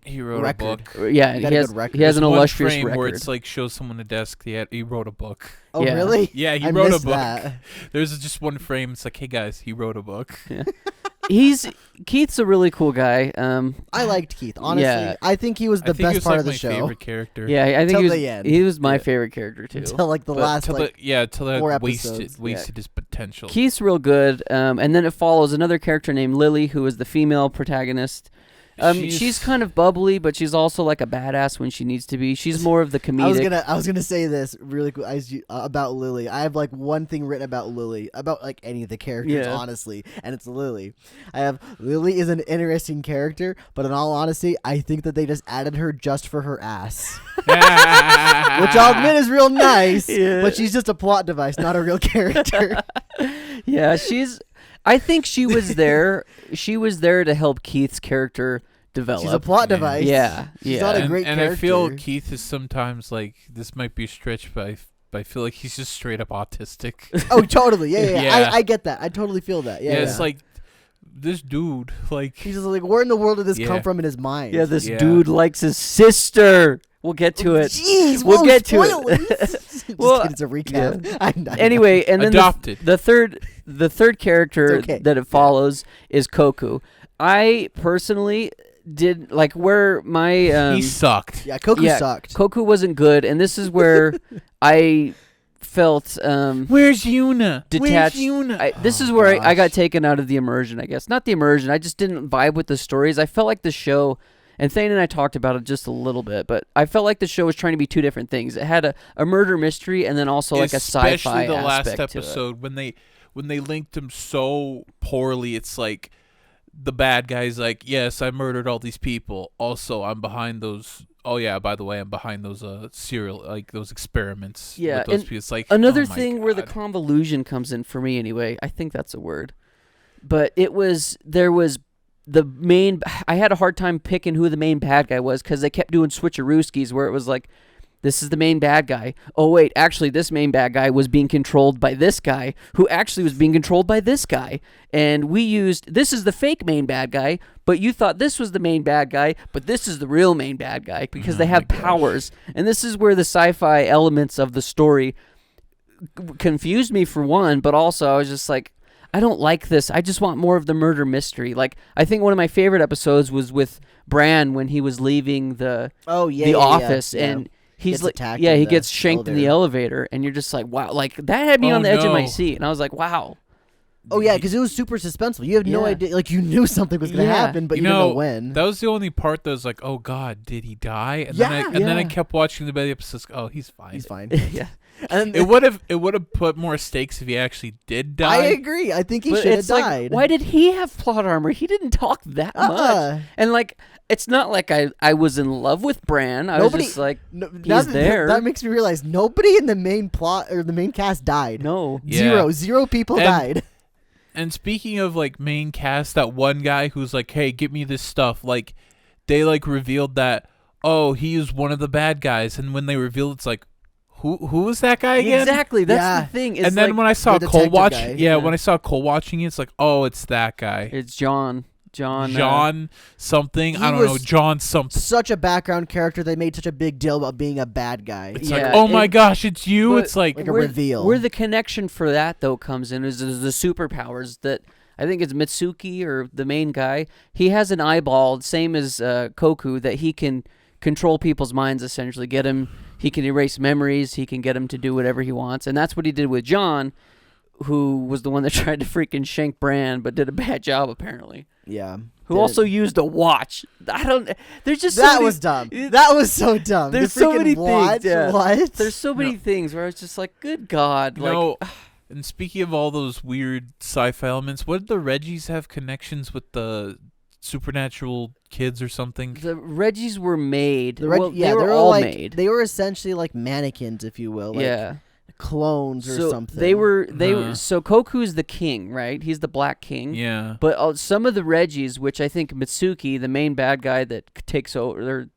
S3: He wrote
S2: record.
S3: a book.
S1: Yeah, he has an illustrious
S3: frame
S1: record.
S3: where it's like shows someone a desk. He wrote a book.
S2: Oh,
S1: Yeah.
S2: really?
S3: Yeah, he
S2: I
S3: wrote a
S2: missed
S3: book.
S2: that.
S3: There's just one frame. It's like, hey guys, he wrote a book.
S1: Yeah. Keith's a really cool guy.
S2: I liked Keith. Honestly,
S1: Yeah.
S2: I think he was the
S3: I think he
S2: best
S3: was
S2: part
S3: like
S2: of the
S3: my
S2: show
S3: favorite character.
S1: Yeah, I think
S2: Till
S1: he was.
S2: the end.
S1: He was my
S2: Yeah.
S1: favorite character too.
S2: until like the
S3: But
S2: last
S3: till
S2: like
S3: till
S2: 4
S3: that
S2: episodes.
S3: wasted his potential.
S1: Keith's real good. And then it follows another character named Lily, who is the female protagonist. She's kind of bubbly, but she's also like a badass when she needs to be. She's more of the comedic.
S2: I was gonna say this really quick about Lily. I have like one thing written about Lily, about like any of the characters,
S1: Yeah.
S2: honestly, and it's Lily. I have Lily is an interesting character, but in all honesty, I think that they just added her just for her ass, which I'll admit is real nice.
S1: Yeah.
S2: But she's just a plot device, not a real character.
S1: Yeah, I think she was there. She was there to help Keith's character develop.
S2: She's a plot
S3: Yeah.
S2: device.
S1: Yeah,
S2: She's
S1: yeah.
S2: not a
S3: and,
S2: great
S3: and
S2: character.
S3: I feel Keith is sometimes like, this might be a stretch, but I feel like he's just straight up autistic.
S2: Oh, totally. Yeah.
S3: Yeah.
S2: I get that. I totally feel that. Yeah.
S3: It's like, this dude, like,
S2: he's just like, where in the world did this
S3: Yeah.
S2: come from in his mind?
S1: Yeah, this
S3: Yeah.
S1: dude likes his sister. We'll get to it.
S2: Jeez,
S1: We'll
S2: whoa,
S1: get to it.
S2: spoilers. Just
S1: Well,
S2: kidding, it's a recap. I know.
S1: Anyway, and then
S3: adopted.
S1: the third character
S2: It's okay.
S1: that it follows is Koku. I personally did like where my
S3: he sucked.
S2: Yeah, Koku
S1: yeah,
S2: sucked.
S1: Koku wasn't good, and this is where I felt
S3: Where's Yuna?
S1: detached.
S3: Where's Yuna?
S1: This
S2: Oh,
S1: is where I got
S2: gosh.
S1: taken out of the immersion, I guess. Not the immersion. I just didn't vibe with the stories. I felt like the show, and Thane and I talked about it just a little bit, but I felt like the show was trying to be two different things. It had a murder mystery and then also like a sci-fi
S3: Especially the last
S1: aspect to it.
S3: episode when they linked him so poorly. It's like the bad guy's like, yes, I murdered all these people. Also, I'm behind those. Oh yeah, by the way, I'm behind those serial, like those experiments.
S1: Yeah,
S3: with those
S1: and
S3: people. It's like
S1: Another
S3: oh my
S1: thing where the
S3: God.
S1: convolution comes in for me anyway, I think that's a word. But there was the main, I had a hard time picking who the main bad guy was because they kept doing switcherooskies where it was like, this is the main bad guy. Oh wait, actually this main bad guy was being controlled by this guy who actually was being controlled by this guy. And we used, this is the fake main bad guy, but you thought this was the main bad guy, but this is the real main bad guy because they have powers. And this is where the sci-fi elements of the story confused me for one, but also I was just like, I don't like this. I just want more of the murder mystery. Like, I think one of my favorite episodes was with Bran when he was leaving the office and he's
S2: Gets
S1: like,
S2: attacked
S1: yeah,
S2: in
S1: he
S2: the
S1: gets shanked in the elevator, and you're just like, wow, like that had me
S3: Oh,
S1: on the edge of my
S3: no.
S1: seat, and I was like, wow.
S2: Oh yeah, because it was super suspenseful. You have no
S1: Yeah.
S2: idea. Like you knew something was gonna
S1: Yeah.
S2: happen, but you didn't know when.
S3: That was the only part that was like, oh God, did he die? And
S2: Yeah.
S3: then I
S1: Yeah.
S3: kept watching the episodes. Oh, he's fine.
S2: He's fine.
S1: Yeah,
S2: And
S3: It would have put more stakes if he actually did die.
S2: I agree. I think he
S1: but
S2: should have
S1: it's like,
S2: died.
S1: why did he have plot armor? He didn't talk that much, and like, it's not like I was in love with Bran. I was just like,
S2: No,
S1: he's there.
S2: That makes me realize nobody in the main plot or the main cast died.
S1: no,
S3: Yeah.
S2: Zero people
S3: And-
S2: died.
S3: And speaking of like main cast, that one guy who's like, "Hey, give me this stuff." Like, they like revealed that, oh, he is one of the bad guys, and when they revealed, it's like, who is that guy again?
S1: exactly. That's
S2: Yeah.
S1: the thing. It's
S3: And then
S1: like,
S3: when I saw
S2: the
S3: Cole
S2: detective
S3: watch,
S2: guy.
S3: yeah,
S1: Yeah.
S3: when I saw Cole watching it, it's like, oh, it's that guy,
S1: it's John
S3: John something.
S2: He
S3: I don't know,
S2: was
S3: John something.
S2: Such a background character. They made such a big deal about being a bad guy.
S3: It's
S1: Yeah,
S3: like, oh my
S1: it-
S3: gosh, it's you.
S1: but-
S3: It's like,
S2: Like a
S1: where,
S2: reveal.
S1: Where the connection for that though comes in is the superpowers that I think it's Mitsuki or the main guy. He has an eyeball, same as Koku, that he can control people's minds. Essentially, get him. He can erase memories. He can get him to do whatever he wants, and that's what he did with John, who was the one that tried to freaking shank Bran, but did a bad job apparently.
S2: Yeah.
S1: Who
S2: Did
S1: also
S2: it.
S1: used a watch. I don't. There's just so
S2: That
S1: many-
S2: was dumb. That was so dumb. The
S1: There's so
S2: freaking
S1: many
S2: watch?
S1: things. Yeah.
S2: What?
S1: There's so many things where it's just like, good God, like.
S3: no. And speaking of all those weird sci-fi elements, what did the Reggies have connections with the supernatural kids or something?
S1: The Reggies were made.
S2: The
S1: well,
S2: yeah,
S1: they were
S2: were
S1: all
S2: like,
S1: made.
S2: They were essentially like mannequins, if you will. Like
S1: yeah.
S2: clones or
S1: So
S2: something.
S1: they were.
S3: Uh-huh.
S1: So Koku's the king, right? He's the Black King.
S3: Yeah.
S1: But some of the Reggies, which I think Mitsuki, the main bad guy that takes over,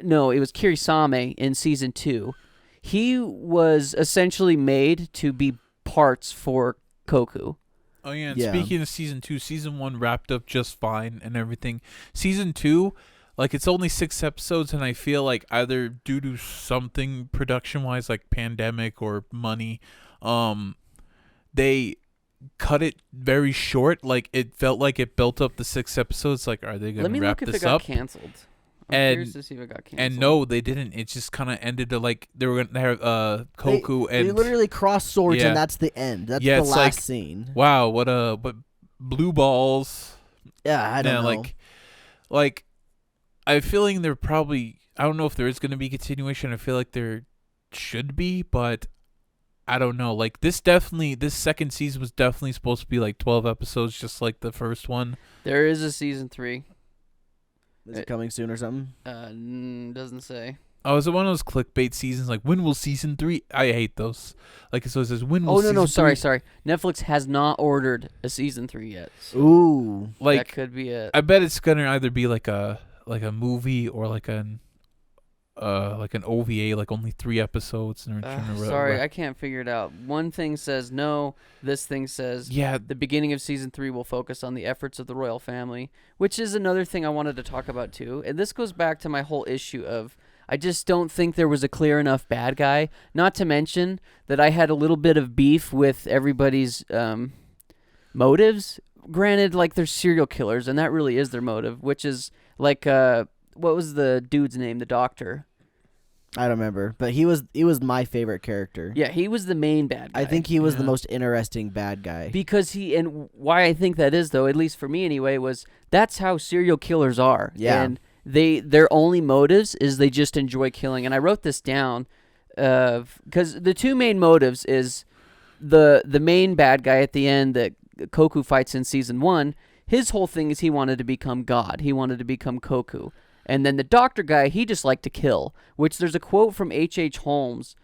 S1: no, it was Kirisame in season 2. He was essentially made to be parts for Koku.
S3: Oh yeah, and
S2: Yeah.
S3: speaking of season 2, season 1 wrapped up just fine and everything. Season 2, like it's only 6 episodes, and I feel like either due to something production wise, like pandemic or money, they cut it very short. Like it felt like it built up the 6 episodes. Like, are they
S1: Let
S3: gonna
S1: me
S3: wrap
S1: look if
S3: this
S1: it got
S3: up?
S1: canceled. I'm
S3: And-
S1: curious to see if it got canceled.
S3: And no, they didn't. It just kind of ended to like they were gonna have Koku
S2: They
S3: and
S2: literally cross swords,
S3: Yeah.
S2: and that's the end. That's
S3: Yeah,
S2: the
S3: it's
S2: last
S3: like-
S2: scene.
S3: wow, what blue balls.
S2: Yeah, I don't know.
S3: Like I'm feeling they're probably. I don't know if there is going to be continuation. I feel like there should be, but I don't know. Like this second season was definitely supposed to be like 12 episodes, just like the first one.
S1: There is a season 3.
S2: Is it coming soon or something?
S1: Doesn't say.
S3: Oh, is it one of those clickbait seasons? Like, when will season 3? I hate those. Like, so it says, when will season 3?
S1: Sorry. Netflix has not ordered a season 3 yet. So
S2: Ooh.
S1: that
S3: Like,
S1: could be it.
S3: I bet it's gonna either be like a movie or like an OVA, like only 3 episodes. And they're trying to
S1: Sorry, I can't figure it out. One thing says no. This thing says
S3: yeah.
S1: the beginning of season 3 will focus on the efforts of the royal family, which is another thing I wanted to talk about too. And this goes back to my whole issue of I just don't think there was a clear enough bad guy. Not to mention that I had a little bit of beef with everybody's motives. Granted, like they're serial killers, and that really is their motive, which is like what was the dude's name? The doctor.
S2: I don't remember, but he was my favorite character.
S1: Yeah, he was the main bad guy.
S2: I think he was the
S3: Yeah.
S2: most interesting bad guy.
S1: Because and why I think that is though, at least for me anyway, was that's how serial killers are.
S2: Yeah.
S1: And their only motives is they just enjoy killing. And I wrote this down because the two main motives is the main bad guy at the end that Koku fights in season 1. His whole thing is he wanted to become God. He wanted to become Koku. And then the doctor guy, he just liked to kill, which there's a quote from H.H. Holmes,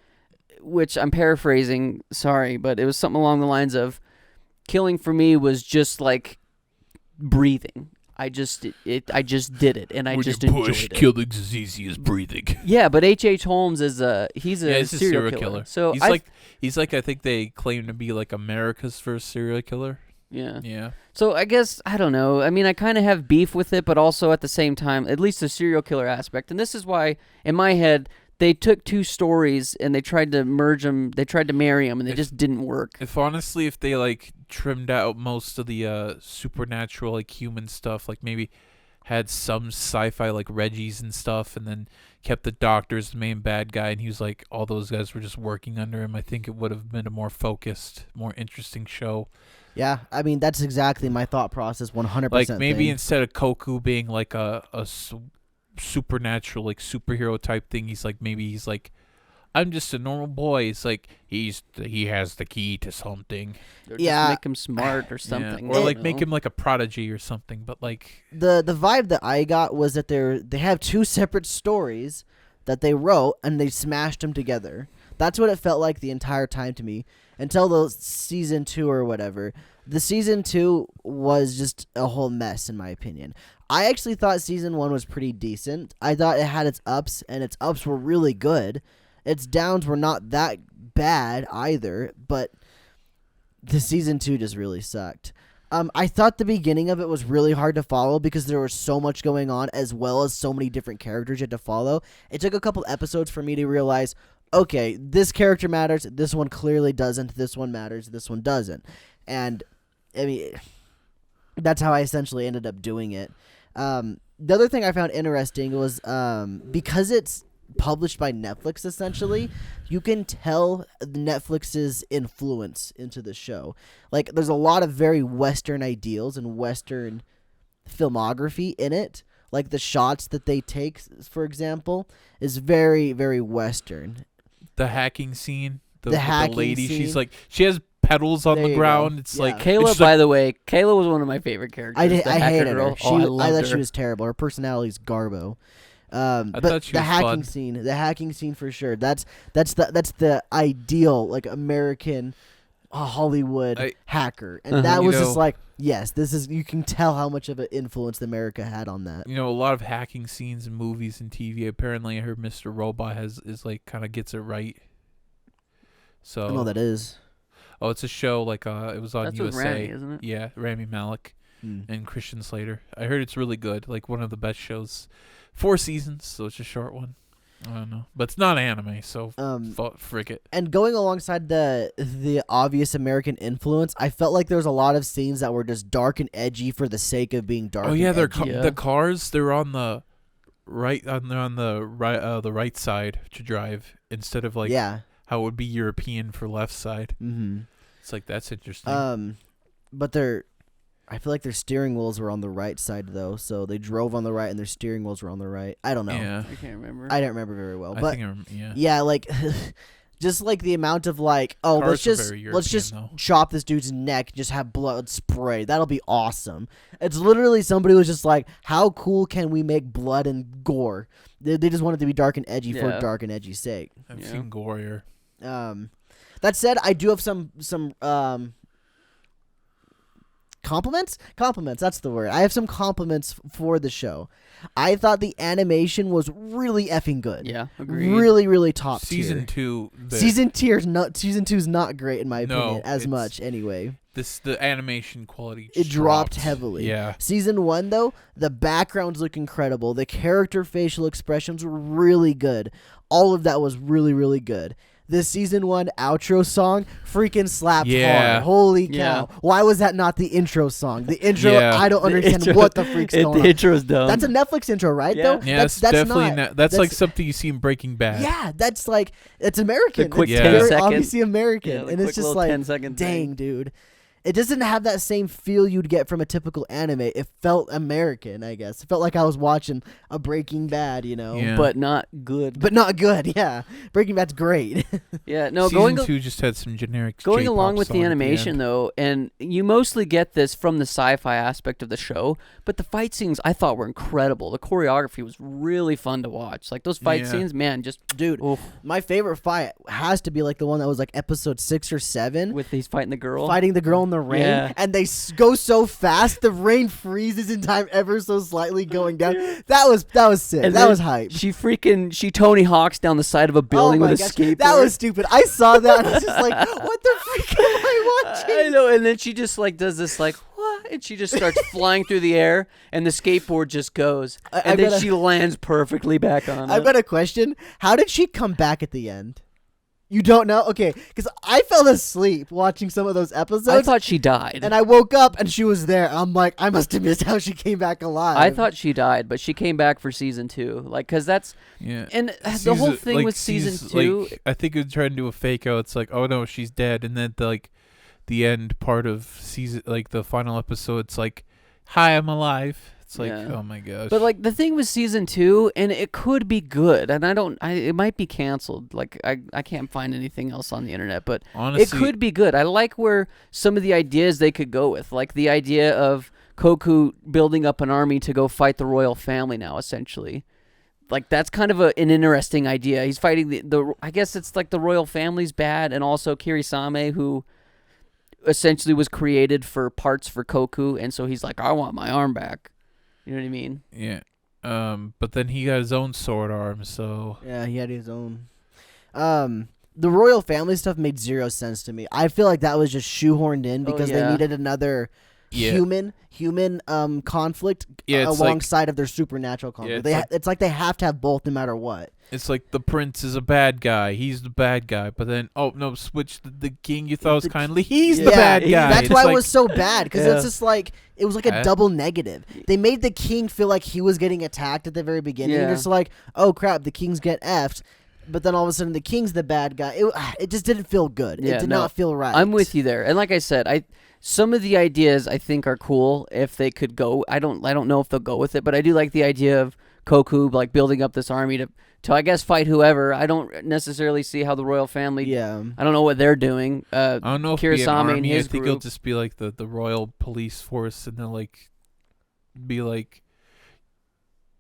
S1: which I'm paraphrasing, sorry, but it was something along the lines of, killing for me was just like breathing. I just did it, and I just enjoyed it.
S3: Killing's as easy as breathing.
S1: Yeah, but H.H. Holmes is he's a
S3: He's a
S1: serial killer. So
S3: he's like I think they claim to be like America's first serial killer.
S1: yeah.
S3: Yeah.
S1: So I guess, I don't know. I mean, I kind of have beef with it, but also at the same time, at least the serial killer aspect. And this is why, in my head, they took 2 stories and they tried to merge them. They tried to marry them, and they just didn't work.
S3: If they like trimmed out most of the supernatural like human stuff, like maybe had some sci-fi like Reggie's and stuff, and then kept the doctor as the main bad guy, and he was like all those guys were just working under him, I think it would have been a more focused, more interesting show.
S2: Yeah, I mean that's exactly my thought process. 100%.
S3: Like maybe instead of Koku being like a supernatural like superhero type thing, he's like I'm just a normal boy. It's like he has the key to something.
S1: Or
S2: Yeah.
S1: just make him smart or something.
S3: Yeah. Or like make him like a prodigy or something. But like
S2: the vibe that I got was that they have 2 separate stories that they wrote and they smashed them together. That's what it felt like the entire time to me until the season 2 or whatever. The season 2 was just a whole mess in my opinion. I actually thought season 1 was pretty decent. I thought it had its ups, and its ups were really good. Its downs were not that bad either, but the season 2 just really sucked. I thought the beginning of it was really hard to follow because there was so much going on as well as so many different characters you had to follow. It took a couple episodes for me to realize, okay, this character matters, this one clearly doesn't, this one matters, this one doesn't. And, I mean, that's how I essentially ended up doing it. The other thing I found interesting was because it's published by Netflix, essentially, you can tell Netflix's influence into the show. Like, there's a lot of very Western ideals and Western filmography in it. Like, the shots that they take, for example, is very, very Western.
S3: the hacking scene,
S2: The hacking
S3: lady,
S2: scene.
S3: she's like she has pedals on
S2: There
S3: the
S2: you
S3: ground.
S2: go.
S3: It's
S2: Yeah.
S3: like
S1: Kayla,
S3: it's
S1: by
S3: like,
S1: the way, Kayla was one of my favorite characters.
S2: I
S1: the hacker
S2: hated
S1: girl.
S2: her.
S1: Oh, I
S2: I
S1: loved
S2: thought
S1: her.
S2: she was terrible. Her personality's garbo. But
S3: thought she
S2: the
S3: was
S2: hacking
S3: fun.
S2: scene, for sure. That's the ideal like American Hollywood hacker, and that
S3: You
S2: was
S3: know-
S2: just like, yes, this is. You can tell how much of an influence America had on that.
S3: You know, a lot of hacking scenes in movies and TV. Apparently, I heard Mr. Robot is like kind of gets it right. So
S2: I know that is.
S3: Oh, it's a show like it was on
S1: That's with
S3: USA.
S1: Rami, isn't it?
S3: Yeah, Rami Malek and Christian Slater. I heard it's really good. Like one of the best shows. 4 seasons, so it's a short one. I don't know, but it's not anime, so frick it.
S2: And going alongside the obvious American influence, I felt like there was a lot of scenes that were just dark and edgy for the sake of being dark.
S3: Oh yeah,
S2: and edgy.
S3: the cars. They're on the right the right side to drive instead of like how it would be European for left side.
S2: Mm-hmm.
S3: It's like that's interesting.
S2: But I feel like their steering wheels were on the right side though, so they drove on the right and their steering wheels were on the right. I don't know.
S3: Yeah,
S1: I can't remember.
S2: I don't remember very well, but
S3: yeah.
S2: yeah, like just like the amount of like, oh,
S3: Cars
S2: let's just
S3: though.
S2: chop this dude's neck, just have blood spray. That'll be awesome. It's literally somebody was just like, how cool can we make blood and gore? They just wanted to be dark and edgy for dark and edgy sake.
S3: I've seen gorier.
S2: That said, I do have some compliments. That's the word. I have some compliments for the show. I thought the animation was really effing good.
S1: Yeah, agreed.
S2: Really, really top tier.
S3: Season 2.
S2: Season 2's not great in my opinion as much anyway.
S3: The animation quality
S2: dropped heavily.
S3: Yeah.
S2: Season 1 though, the backgrounds look incredible. The character facial expressions were really good. All of that was really, really good. The season 1 outro song freaking slapped hard. Holy cow.
S1: Yeah.
S2: Why was that not the intro song? The intro, I don't understand
S1: intro,
S2: what the freak's going on.
S1: The intro's dumb.
S2: That's a Netflix intro, right?
S1: Yeah.
S2: Though?
S3: Yeah, that's definitely that's like something you see in Breaking Bad.
S2: Yeah, that's like, it's American.
S1: The quick
S2: it's
S1: 10
S2: very
S1: second.
S2: obviously American.
S1: Yeah,
S2: and it's just like,
S1: 10-second
S2: dang,
S1: thing.
S2: dude. It doesn't have that same feel you'd get from a typical anime. It felt American, I guess. It felt like I was watching a Breaking Bad, you know?
S3: Yeah.
S1: But not good.
S2: But not good, yeah. Breaking Bad's great.
S1: Yeah, no,
S3: Season 2 just had some generic
S1: going
S3: J-pop
S1: along with
S3: song
S1: the
S3: at
S1: animation
S3: end.
S1: though, and you mostly get this from the sci-fi aspect of the show, but the fight scenes I thought were incredible. The choreography was really fun to watch. Like those fight scenes, man, just
S2: dude.
S1: oof.
S2: My favorite fight has to be like the one that was like episode 6 or 7
S1: with he's fighting the girl.
S2: Fighting the girl in the rain,
S1: Yeah.
S2: and they go so fast, the rain freezes in time ever so slightly going down. That was sick.
S1: And
S2: that
S1: then
S2: was hype.
S1: She Tony Hawk's down the side of a building with a skateboard.
S2: That was stupid. I saw that and I was just like, what the freak am I watching?
S1: I know, and then she just like does this like what, and she just starts flying through the air, and the skateboard just goes, and then she lands perfectly back on it.
S2: I've got a question. How did she come back at the end? You don't know? Okay, because I fell asleep watching some of those episodes.
S1: I thought she died.
S2: And I woke up and she was there. I'm like, I must have missed how she came back alive.
S1: I thought she died, but she came back for season 2. Like, because that's...
S3: Yeah.
S1: And the whole thing with season 2...
S3: Like, I think it was trying to do a fake out. It's like, oh no, she's dead. And then the end part of season, like the final episode, it's like, hi, I'm alive. It's like, oh my gosh.
S1: But like the thing with season 2, and it could be good, and it might be canceled. Like I can't find anything else on the internet, but
S3: honestly,
S1: it could be good. I like where some of the ideas they could go with, like the idea of Koku building up an army to go fight the royal family now, essentially. Like that's kind of an interesting idea. He's fighting the I guess it's like the royal family's bad, and also Kirisame, who essentially was created for parts for Koku, and so he's like, I want my arm back. You know what I mean?
S3: Yeah. But then he got his own sword arm, so...
S2: Yeah, he had his own. The royal family stuff made zero sense to me. I feel like that was just shoehorned in because they needed another human conflict alongside of their supernatural conflict. It's like they have to have both no matter what.
S3: It's like the prince is a bad guy. He's the bad guy. But then, oh, no, switch the king you thought was kindly. He's the bad guy.
S2: That's why it was so bad, because it's just like, it was like a double negative. They made the king feel like he was getting attacked at the very beginning. And it's like, oh, crap, the kings get effed. But then all of a sudden the king's the bad guy. It just didn't feel good. It did not feel right.
S1: I'm with you there. And like I said, some of the ideas I think are cool if they could go. I don't know if they'll go with it, but I do like the idea of Koku like building up this army to I guess fight whoever. I don't necessarily see how the royal family.
S2: Yeah.
S1: I don't know what they're doing.
S3: I don't know if
S1: Kirisame
S3: it'll be an army.
S1: and his
S3: I think
S1: group.
S3: it'll just be like the royal police force, and they'll like be like,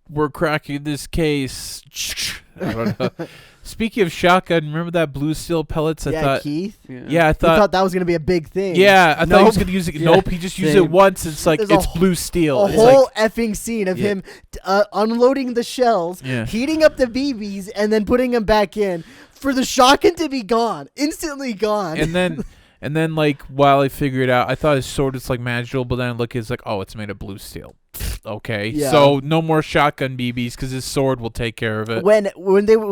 S3: we're cracking this case. I don't know. Speaking of shotgun, remember that blue steel pellets? I thought,
S2: Keith.
S3: Yeah, I thought
S2: that was gonna be a big thing.
S3: Yeah, I thought he was gonna use it. Nope, he just used it once. It's like it's blue steel.
S2: A whole effing scene of him unloading the shells, heating up the BBs, and then putting them back in for the shotgun to be gone, instantly gone.
S3: And then like while I figure it out, I thought his sword is like magical, but then I look, it's like, oh, it's made of blue steel. Okay,
S2: Yeah.
S3: so no more shotgun BBs because his sword will take care of it.
S2: When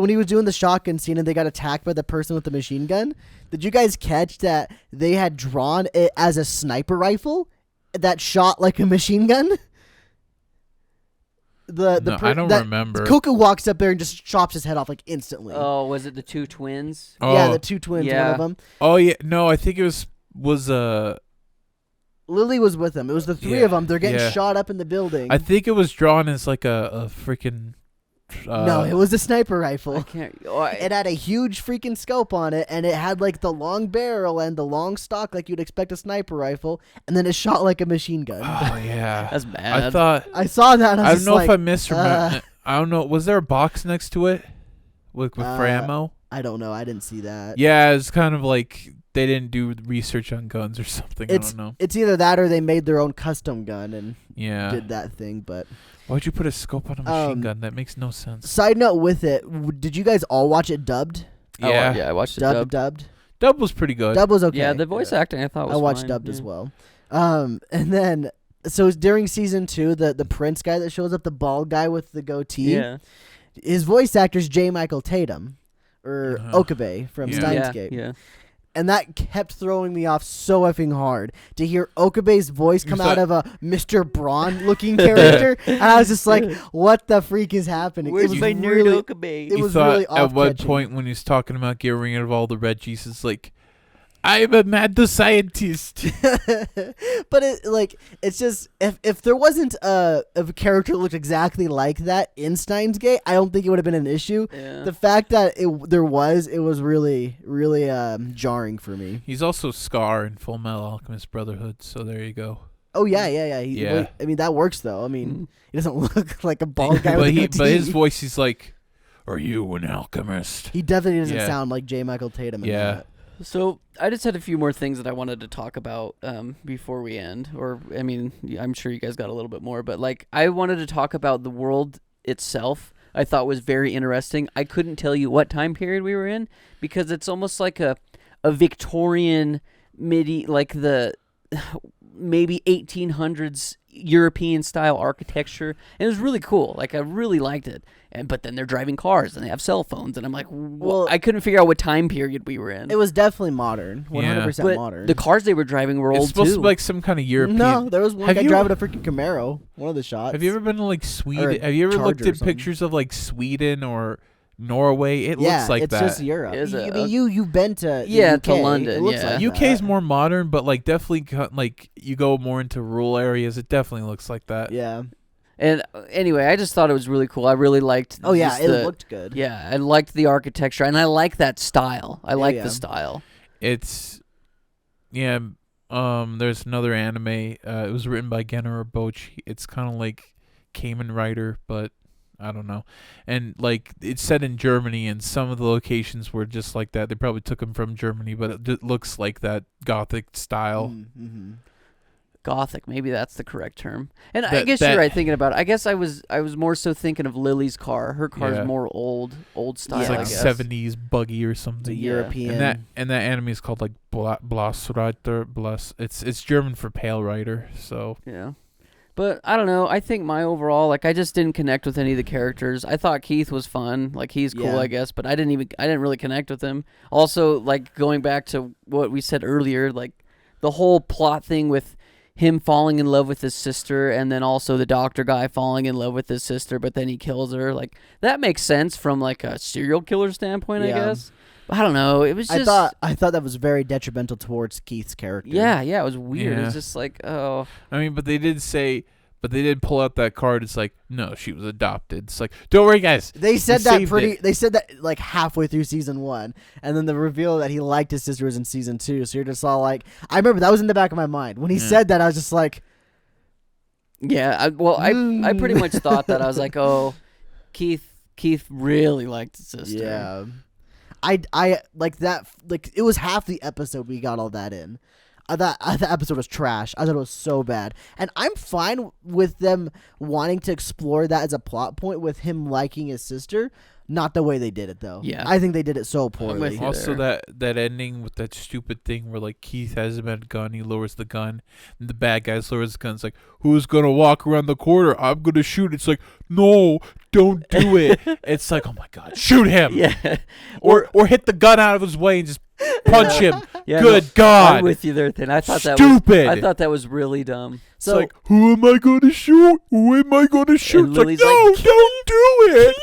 S2: he was doing the shotgun scene and they got attacked by the person with the machine gun, did you guys catch that they had drawn it as a sniper rifle that shot like a machine gun?
S3: No, I don't remember.
S2: Cuckoo walks up there and just chops his head off like instantly.
S1: Oh, was it the two twins?
S2: Yeah,
S3: Oh.
S2: the two twins,
S1: Yeah.
S2: one of them.
S3: Oh yeah, no, I think it was
S2: Lily was with them. It was the three
S3: Yeah,
S2: of them. They're getting
S3: yeah.
S2: shot up in the building.
S3: I think it was drawn as like a freaking.
S2: No, it was a sniper rifle.
S1: I can't. Oh,
S2: It had a huge freaking scope on it, and it had like the long barrel and the long stock like you'd expect a sniper rifle, and then it shot like a machine gun.
S3: Oh yeah,
S1: that's bad.
S3: I thought.
S2: I saw that. And I
S3: I
S2: was
S3: don't know
S2: just
S3: if I
S2: like,
S3: misremember. I don't know. Was there a box next to it with for ammo?
S2: I don't know. I didn't see that.
S3: Yeah, it's kind of like they didn't do research on guns or something. I don't know.
S2: It's either that or they made their own custom gun and
S3: Yeah.
S2: did that thing. But
S3: Why'd you put a scope on a machine gun? That makes no sense.
S2: side note with it, did you guys all watch it dubbed?
S1: Oh,
S3: Yeah.
S1: yeah, I watched it dubbed.
S2: Dubbed.
S3: Dub was pretty good.
S2: Dub was okay.
S1: Yeah, the voice acting I thought was
S2: I watched
S1: fine.
S2: dubbed
S1: Yeah.
S2: as well. And then so during season 2, the prince guy that shows up, the bald guy with the goatee,
S1: Yeah.
S2: his voice actor's J. Michael Tatum, or
S3: Uh-huh.
S2: Okabe from
S3: Yeah.
S1: Yeah,
S2: Steins Gate.
S1: yeah.
S2: And that kept throwing me off so effing hard to hear Okabe's voice come out of a Mr. Braun looking character. And I was just like, what the freak is happening?
S1: Where's
S2: it was
S1: my
S2: really,
S1: nerd Okabe?
S2: it
S3: You
S2: was
S3: thought
S2: really
S3: at one
S2: off-catching.
S3: point when he's talking about getting rid of all the Reggies, it's like, I'm a mad scientist.
S2: But it's just if there wasn't a character that looked exactly like that in Steins Gate, I don't think it would have been an issue.
S1: Yeah.
S2: The fact that it was really jarring for me.
S3: He's also Scar in Full Metal Alchemist Brotherhood, so there you go.
S2: Oh yeah.
S3: Yeah.
S2: I mean that works though. I mean
S1: Mhm.
S2: he doesn't look like a bald guy
S3: but
S2: with a
S3: but his
S2: goatee.
S3: voice, he's like, "Are you an alchemist?"
S2: He definitely doesn't
S3: Yeah.
S2: sound like J. Michael Tatum. In
S3: Yeah.
S2: that.
S1: So I just had a few more things that I wanted to talk about before we end. Or I mean, I'm sure you guys got a little bit more, but like I wanted to talk about the world itself. I thought was very interesting. I couldn't tell you what time period we were in because it's almost like a Victorian like the maybe 1800s European style architecture, and it was really cool. Like I really liked it. But then they're driving cars and they have cell phones, and I'm like,
S2: Well,
S1: I couldn't figure out what time period we were in.
S2: It was definitely modern, 100%
S1: But
S2: modern.
S1: the cars they were driving were
S3: It's
S1: old
S3: supposed
S1: too.
S3: to be like some kind of European.
S2: No, there was one
S3: Have
S2: guy
S3: you-
S2: driving a freaking Camaro. One of the shots.
S3: Have you ever been to like Sweden?
S2: Or
S3: Have you ever looked
S2: Charger or
S3: at
S2: something.
S3: pictures of like Sweden or Norway? It
S2: Yeah,
S3: looks like
S2: it's
S3: that.
S2: just Europe.
S1: Is
S2: I
S1: it?
S2: mean, you've been to the
S1: Yeah, to
S2: UK.
S1: London,
S2: It looks
S1: yeah.
S2: like
S3: UK's
S2: that.
S3: more modern, but like definitely like you go more into rural areas, it definitely looks like that.
S2: Yeah.
S1: And anyway, I just thought it was really cool. I really liked.
S2: Oh yeah,
S1: just
S2: it
S1: the-
S2: looked good.
S1: Yeah, I liked the architecture, and I like that style. I like
S2: yeah.
S1: the style.
S3: It's there's another anime. It was written by Genro Bochi. It's kind of like Kamen Rider, but I don't know. And like it's set in Germany, and some of the locations were just like that. They probably took them from Germany, but it looks like that gothic style.
S2: Mm-hmm.
S1: Gothic, maybe that's the correct term. And I
S3: That-
S1: guess
S3: that-
S1: you're right thinking about it. I guess I was more so thinking of Lily's car. Her car's
S3: Yeah.
S1: more old style.
S3: It's
S2: Yeah,
S1: I
S3: like
S1: guess.
S3: 70s buggy or
S2: The
S3: something.
S1: Yeah.
S2: European.
S3: And that anime is called like Blasreiter. It's German for Pale Rider. So
S1: Yeah. But I don't know. I think my overall, like, I just didn't connect with any of the characters. I thought Keith was fun. Like, he's cool,
S2: Yeah.
S1: I guess, but I didn't really connect with him. Also, like, going back to what we said earlier, like, the whole plot thing with him falling in love with his sister, and then also the doctor guy falling in love with his sister, but then he kills her. Like, that makes sense from, like, a serial killer standpoint, I
S2: Yeah.
S1: guess. But I don't know. It was just...
S2: I thought that was very detrimental towards Keith's character.
S1: Yeah, it was weird. It
S3: Yeah.
S1: was just like, oh...
S3: I mean, but they did pull out that card. It's like, no, she was adopted. It's like, don't worry, guys.
S2: They said
S3: We
S2: that
S3: saved
S2: pretty.
S3: it.
S2: They said that like halfway through season 1, and then the reveal that he liked his sister was in season 2. So you're just all like, I remember that was in the back of my mind when he
S3: Yeah.
S2: said that. I was just like,
S1: Yeah, I pretty much thought that. I was like, oh, Keith really liked his sister.
S2: yeah. I like that. Like it was half the episode we got all that in. I thought the episode was trash. I thought it was so bad, and I'm fine with them wanting to explore that as a plot point with him liking his sister. Not the way they did it though.
S1: Yeah.
S2: I think they did it so
S1: with
S2: poorly.
S1: you.
S3: Also,
S1: there.
S3: that ending with that stupid thing where like Keith has him at a gun, he lowers the gun, and the bad guys lowers the gun. It's like, who's gonna walk around the corner? I'm gonna shoot. It's like, no, don't do it. It's like, oh my god, shoot him,
S1: Yeah.
S3: or hit the gun out of his way and just punch him.
S1: Yeah,
S3: Good
S1: no,
S3: God,
S1: I'm with you there, Thin. I thought
S3: stupid.
S1: I thought that was really dumb.
S3: It's like, who am I gonna shoot? Who am I gonna shoot? It's like,
S1: Lily's
S3: no,
S1: like,
S3: don't do it.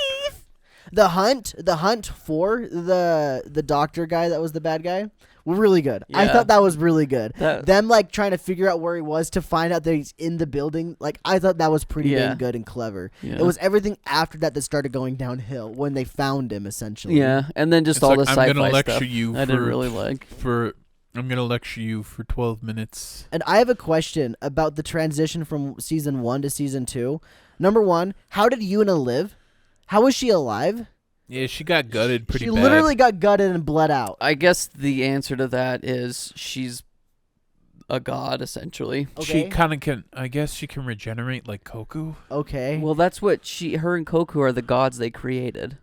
S2: The hunt for the doctor guy that was the bad guy were really good. I
S1: Yeah.
S2: thought that was really good.
S1: That-
S2: Them like trying to figure out where he was to find out that he's in the building. Like I thought that was pretty
S1: Yeah.
S2: dang good and clever.
S1: Yeah.
S2: It was everything after that started going downhill when they found him essentially.
S1: Yeah, and then just
S3: It's
S1: all
S3: like,
S1: the
S3: I'm
S1: sci-fi
S3: gonna lecture
S1: stuff.
S3: you
S1: I didn't really like.
S3: I'm gonna lecture you for 12 minutes.
S2: And I have a question about the transition from season 1 to season 2. Number 1, how did Yuna live? How was she alive?
S3: Yeah, she got gutted pretty
S2: She
S3: bad.
S2: literally got gutted and bled out.
S1: I guess the answer to that is she's a god, essentially.
S2: Okay.
S3: She kind of can. I guess she can regenerate like Koku.
S2: Okay.
S1: Well, that's what her and Koku are the gods they created.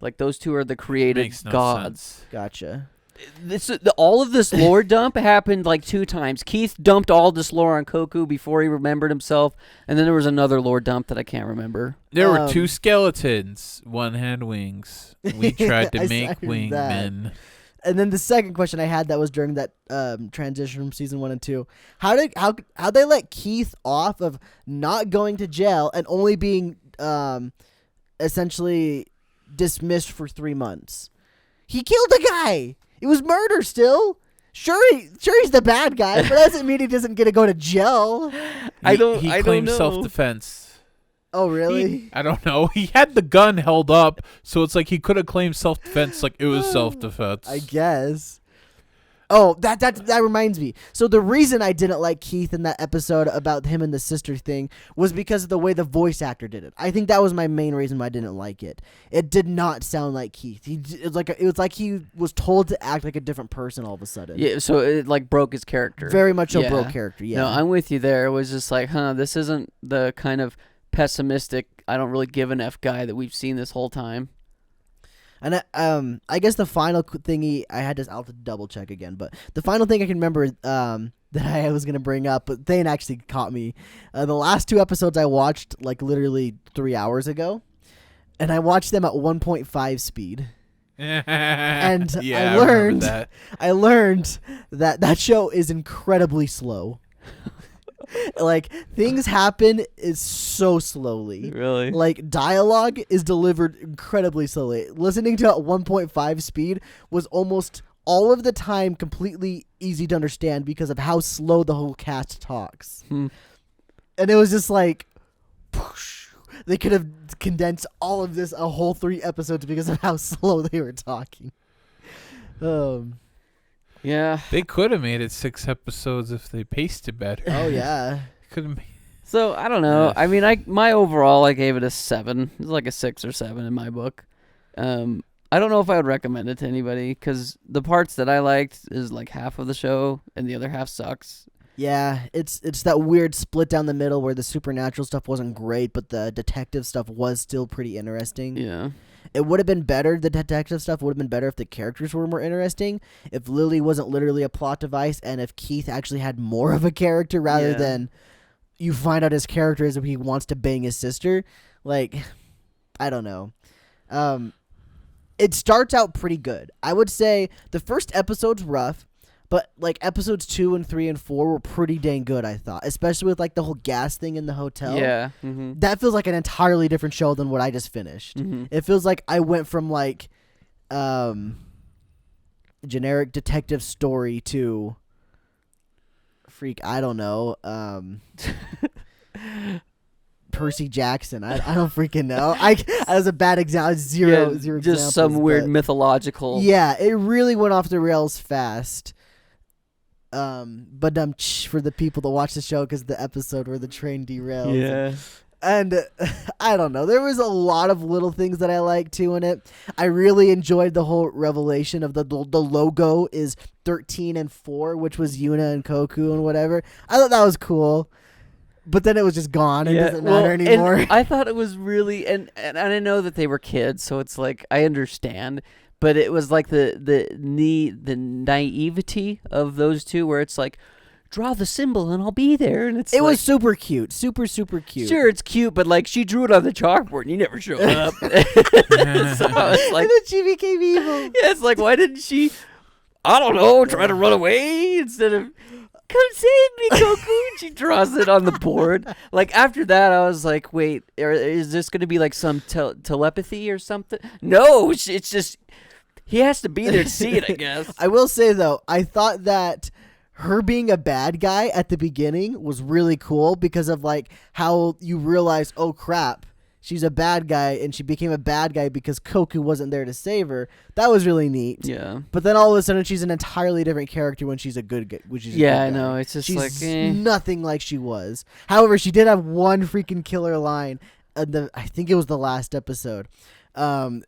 S1: Like those two are the created
S3: Makes no
S1: gods.
S3: sense.
S2: Gotcha.
S1: All of this lore dump happened like 2 times. Keith dumped all this lore on Koku before he remembered himself, and then there was another lore dump that I can't remember.
S3: There were 2
S2: Um,
S3: skeletons. One had wings. We tried to
S2: I
S3: make
S2: heard
S3: wingmen.
S2: that. And then the second question I had that was during that transition from season 1 and 2. How they let Keith off of not going to jail and only being essentially dismissed for 3 months? He killed a guy. It was murder still. Sure he's the bad guy, but that doesn't mean he doesn't get to go to jail.
S1: I don't
S3: He
S1: know.
S3: claimed self-defense.
S2: Oh really?
S3: I don't know. He had the gun held up, so it's like he could have claimed self-defense. Like it was self-defense.
S2: I guess. Oh, that reminds me. So the reason I didn't like Keith in that episode about him and the sister thing was because of the way the voice actor did it. I think that was my main reason why I didn't like it. It did not sound like Keith. It was like he was told to act like a different person all of a sudden.
S1: Yeah, so it like broke his character.
S2: Very much so
S1: Yeah.
S2: broke character. Yeah.
S1: No, I'm with you there. It was just like, this isn't the kind of pessimistic, I don't really give an F guy that we've seen this whole time.
S2: And I guess the final thingy I'll have to double check again, but the final thing I can remember that I was gonna bring up, but Thane actually caught me. The last 2 episodes I watched like literally 3 hours ago, and I watched them at 1.5 speed. And
S3: yeah,
S2: I learned
S3: remember that.
S2: I learned that show is incredibly slow. Like things happen is so slowly.
S1: Really?
S2: Like dialogue is delivered incredibly slowly. Listening to at 1.5 speed was almost all of the time completely easy to understand because of how slow the whole cast talks. And it was just like, whoosh, they could have condensed all of this a whole 3 episodes because of how slow they were talking.
S1: Yeah.
S3: They could have made it 6 episodes if they paced it better.
S2: Oh yeah.
S3: Could have.
S1: So I don't know.
S3: Yeah.
S1: I mean, my overall I gave it a 7. It's like a 6 or 7 in my book. I don't know if I would recommend it to anybody because the parts that I liked is like half of the show and the other half sucks.
S2: Yeah, it's that weird split down the middle where the supernatural stuff wasn't great, but the detective stuff was still pretty interesting.
S1: Yeah.
S2: It would have been better, the detective stuff would have been better if the characters were more interesting, if Lily wasn't literally a plot device, and if Keith actually had more of a character rather
S1: Yeah.
S2: than you find out his character is he wants to bang his sister. Like, I don't know. It starts out pretty good. I would say the first episode's rough, but like episodes 2 and 3 and 4 were pretty dang good, I thought. Especially with like the whole gas thing in the hotel.
S1: Yeah. Mm-hmm.
S2: That feels like an entirely different show than what I just finished.
S1: Mm-hmm.
S2: It feels like I went from like generic detective story to I don't know. Percy Jackson. I don't freaking know. That was a bad example. Zero
S1: Just
S2: examples,
S1: some weird
S2: but
S1: mythological.
S2: yeah, it really went off the rails fast. But for the people that watch the show because the episode where the train derailed.
S1: Yeah.
S2: And I don't know. There was a lot of little things that I liked too in it. I really enjoyed the whole revelation of the logo is 13 and 4, which was Yuna and Koku and whatever. I thought that was cool. But then it was just gone. It doesn't matter anymore.
S1: And I thought it was really, and I know that they were kids, so it's like I understand. But it was like the naivety of those two, where it's like, draw the symbol and I'll be there, and it
S2: was super cute, super cute.
S1: Sure, it's cute, but like she drew it on the chalkboard and you never showed up. So it's like,
S2: and then she became evil.
S1: Yeah, it's like, why didn't she? I don't know, try to run away instead of come save me, Goku. And she draws it on the board. Like after that, I was like, wait, is this going to be like some telepathy or something? No, it's just he has to be there to see it, I guess.
S2: I will say though, I thought that her being a bad guy at the beginning was really cool because of like how you realize, oh crap, she's a bad guy, and she became a bad guy because Goku wasn't there to save her. That was really neat.
S1: Yeah.
S2: But then all of a sudden, she's an entirely different character when she's a good guy.
S1: I know. It's just
S2: she's
S1: like
S2: nothing like she was. However, she did have one freaking killer line. I think it was the last episode.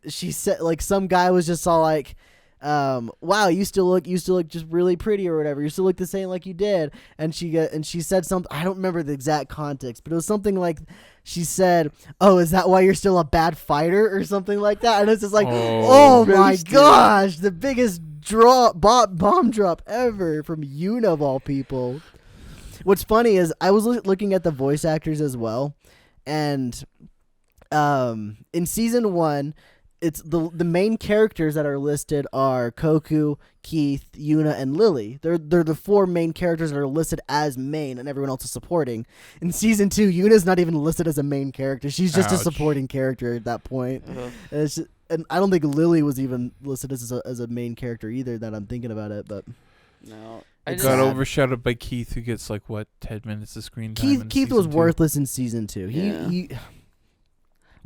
S2: She said like some guy was just all like, wow, you still look just really pretty or whatever. You still look the same like you did. And she said something. I don't remember the exact context, but it was something like she said, "Oh, is that why you're still a bad fighter?" or something like that. And it's just like, oh my gosh, the biggest bomb drop ever from Yuna of all people. What's funny is I was looking at the voice actors as well, and in season 1. It's the main characters that are listed are Goku, Keith, Yuna, and Lily. They're the 4 main characters that are listed as main, and everyone else is supporting. In season 2, Yuna's not even listed as a main character. She's just a supporting character at that point. And I don't think Lily was even listed as a main character either. That I'm thinking about it, but
S1: no.
S3: It got overshadowed by Keith, who gets like 10 minutes of screen time.
S2: Keith was worthless in season 2. He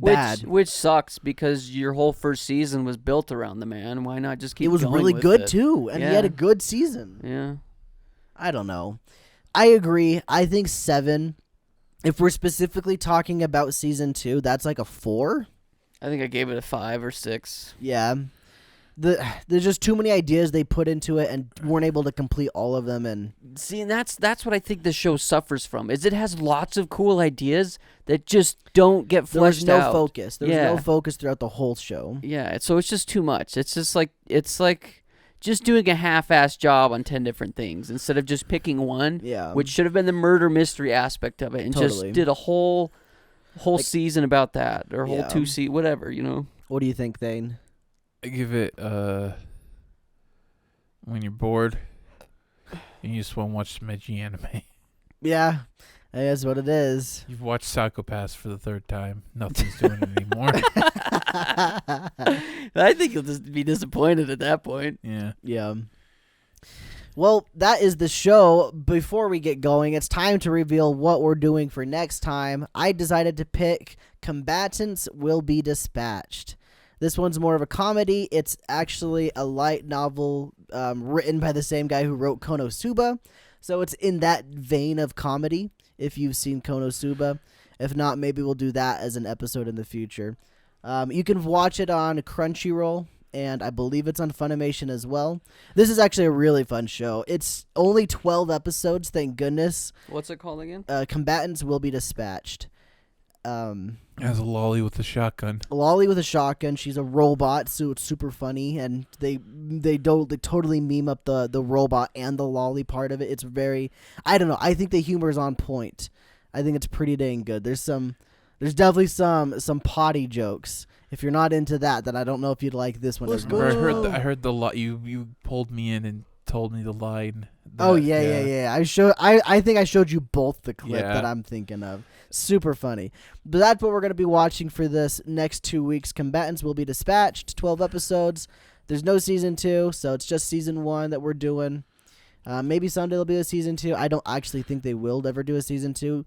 S1: Which sucks because your whole first season was built around the man. Why not just keep going with it?
S2: It was really good too, and he had a good season.
S1: Yeah.
S2: I don't know. I agree. I think 7. If we're specifically talking about season 2, that's like a 4.
S1: I think I gave it a 5 or 6.
S2: Yeah. There's just too many ideas they put into it and weren't able to complete all of them. And
S1: see, and that's what I think the show suffers from. Is it has lots of cool ideas that just don't get fleshed out.
S2: There's no focus. There's no focus throughout the whole show.
S1: Yeah, so it's just too much. It's just like just doing a half-assed job on 10 different things instead of just picking one.
S2: Yeah.
S1: Which should have been the murder mystery aspect of it, and just did a whole season about that, or whole 2 seasons, whatever, you know.
S2: What do you think, Thane?
S3: I give it when you're bored and you just want to watch some edgy anime.
S2: Yeah, that's what it is.
S3: You've watched Psychopaths for the 3rd time. Nothing's doing it anymore.
S1: I think you'll just be disappointed at that point.
S3: Yeah.
S2: Yeah. Well, that is the show. Before we get going, it's time to reveal what we're doing for next time. I decided to pick Combatants Will Be Dispatched. This one's more of a comedy. It's actually a light novel written by the same guy who wrote Konosuba. So it's in that vein of comedy, if you've seen Konosuba. If not, maybe we'll do that as an episode in the future. You can watch it on Crunchyroll, and I believe it's on Funimation as well. This is actually a really fun show. It's only 12 episodes, thank goodness.
S1: What's it called again?
S2: Combatants Will Be Dispatched.
S3: As a lolly with a shotgun.
S2: Lolly with a shotgun. She's a robot, so it's super funny, and they totally meme up the robot and the lolly part of it. It's very, I don't know. I think the humor is on point. I think it's pretty dang good. There's definitely some potty jokes. If you're not into that, then I don't know if you'd like this one.
S3: I heard the lot. You pulled me in and told me the line.
S2: Yeah. I think I showed you both the clip that I'm thinking of. Super funny. But that's what we're going to be watching for this next 2 weeks. Combatants Will Be Dispatched, 12 episodes. There's no season 2, so it's just season 1 that we're doing. Maybe someday there'll be a season 2. I don't actually think they will ever do a season 2.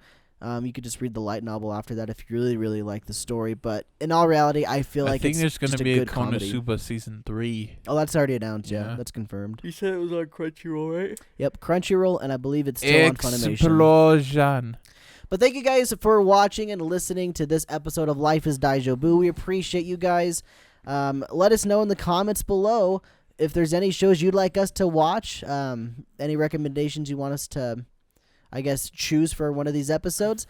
S2: You could just read the light novel after that if you really, really like the story. But in all reality, I feel like it's
S3: there's going to be a Konosuba
S2: comedy.
S3: season 3.
S2: Oh, that's already announced. Yeah, that's confirmed.
S1: You said it was on Crunchyroll, right?
S2: Yep, Crunchyroll, and I believe it's still on Funimation.
S3: Explosion.
S2: But thank you guys for watching and listening to this episode of Life Is Daijoubu. We appreciate you guys. Let us know in the comments below if there's any shows you'd like us to watch. Any recommendations you want us to I guess, choose for one of these episodes,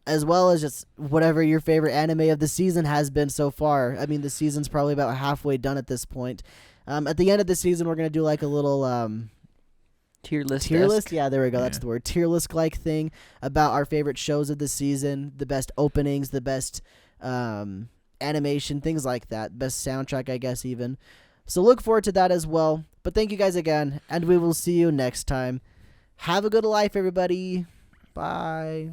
S2: as well as just whatever your favorite anime of the season has been so far. I mean, the season's probably about halfway done at this point. At the end of the season, we're going to do like a little
S1: Tier list.
S2: tier list. Yeah, there we go. That's the word. Tier list like thing about our favorite shows of the season, the best openings, the best animation, things like that. Best soundtrack, I guess, even. So look forward to that as well. But thank you guys again, and we will see you next time. Have a good life, everybody. Bye.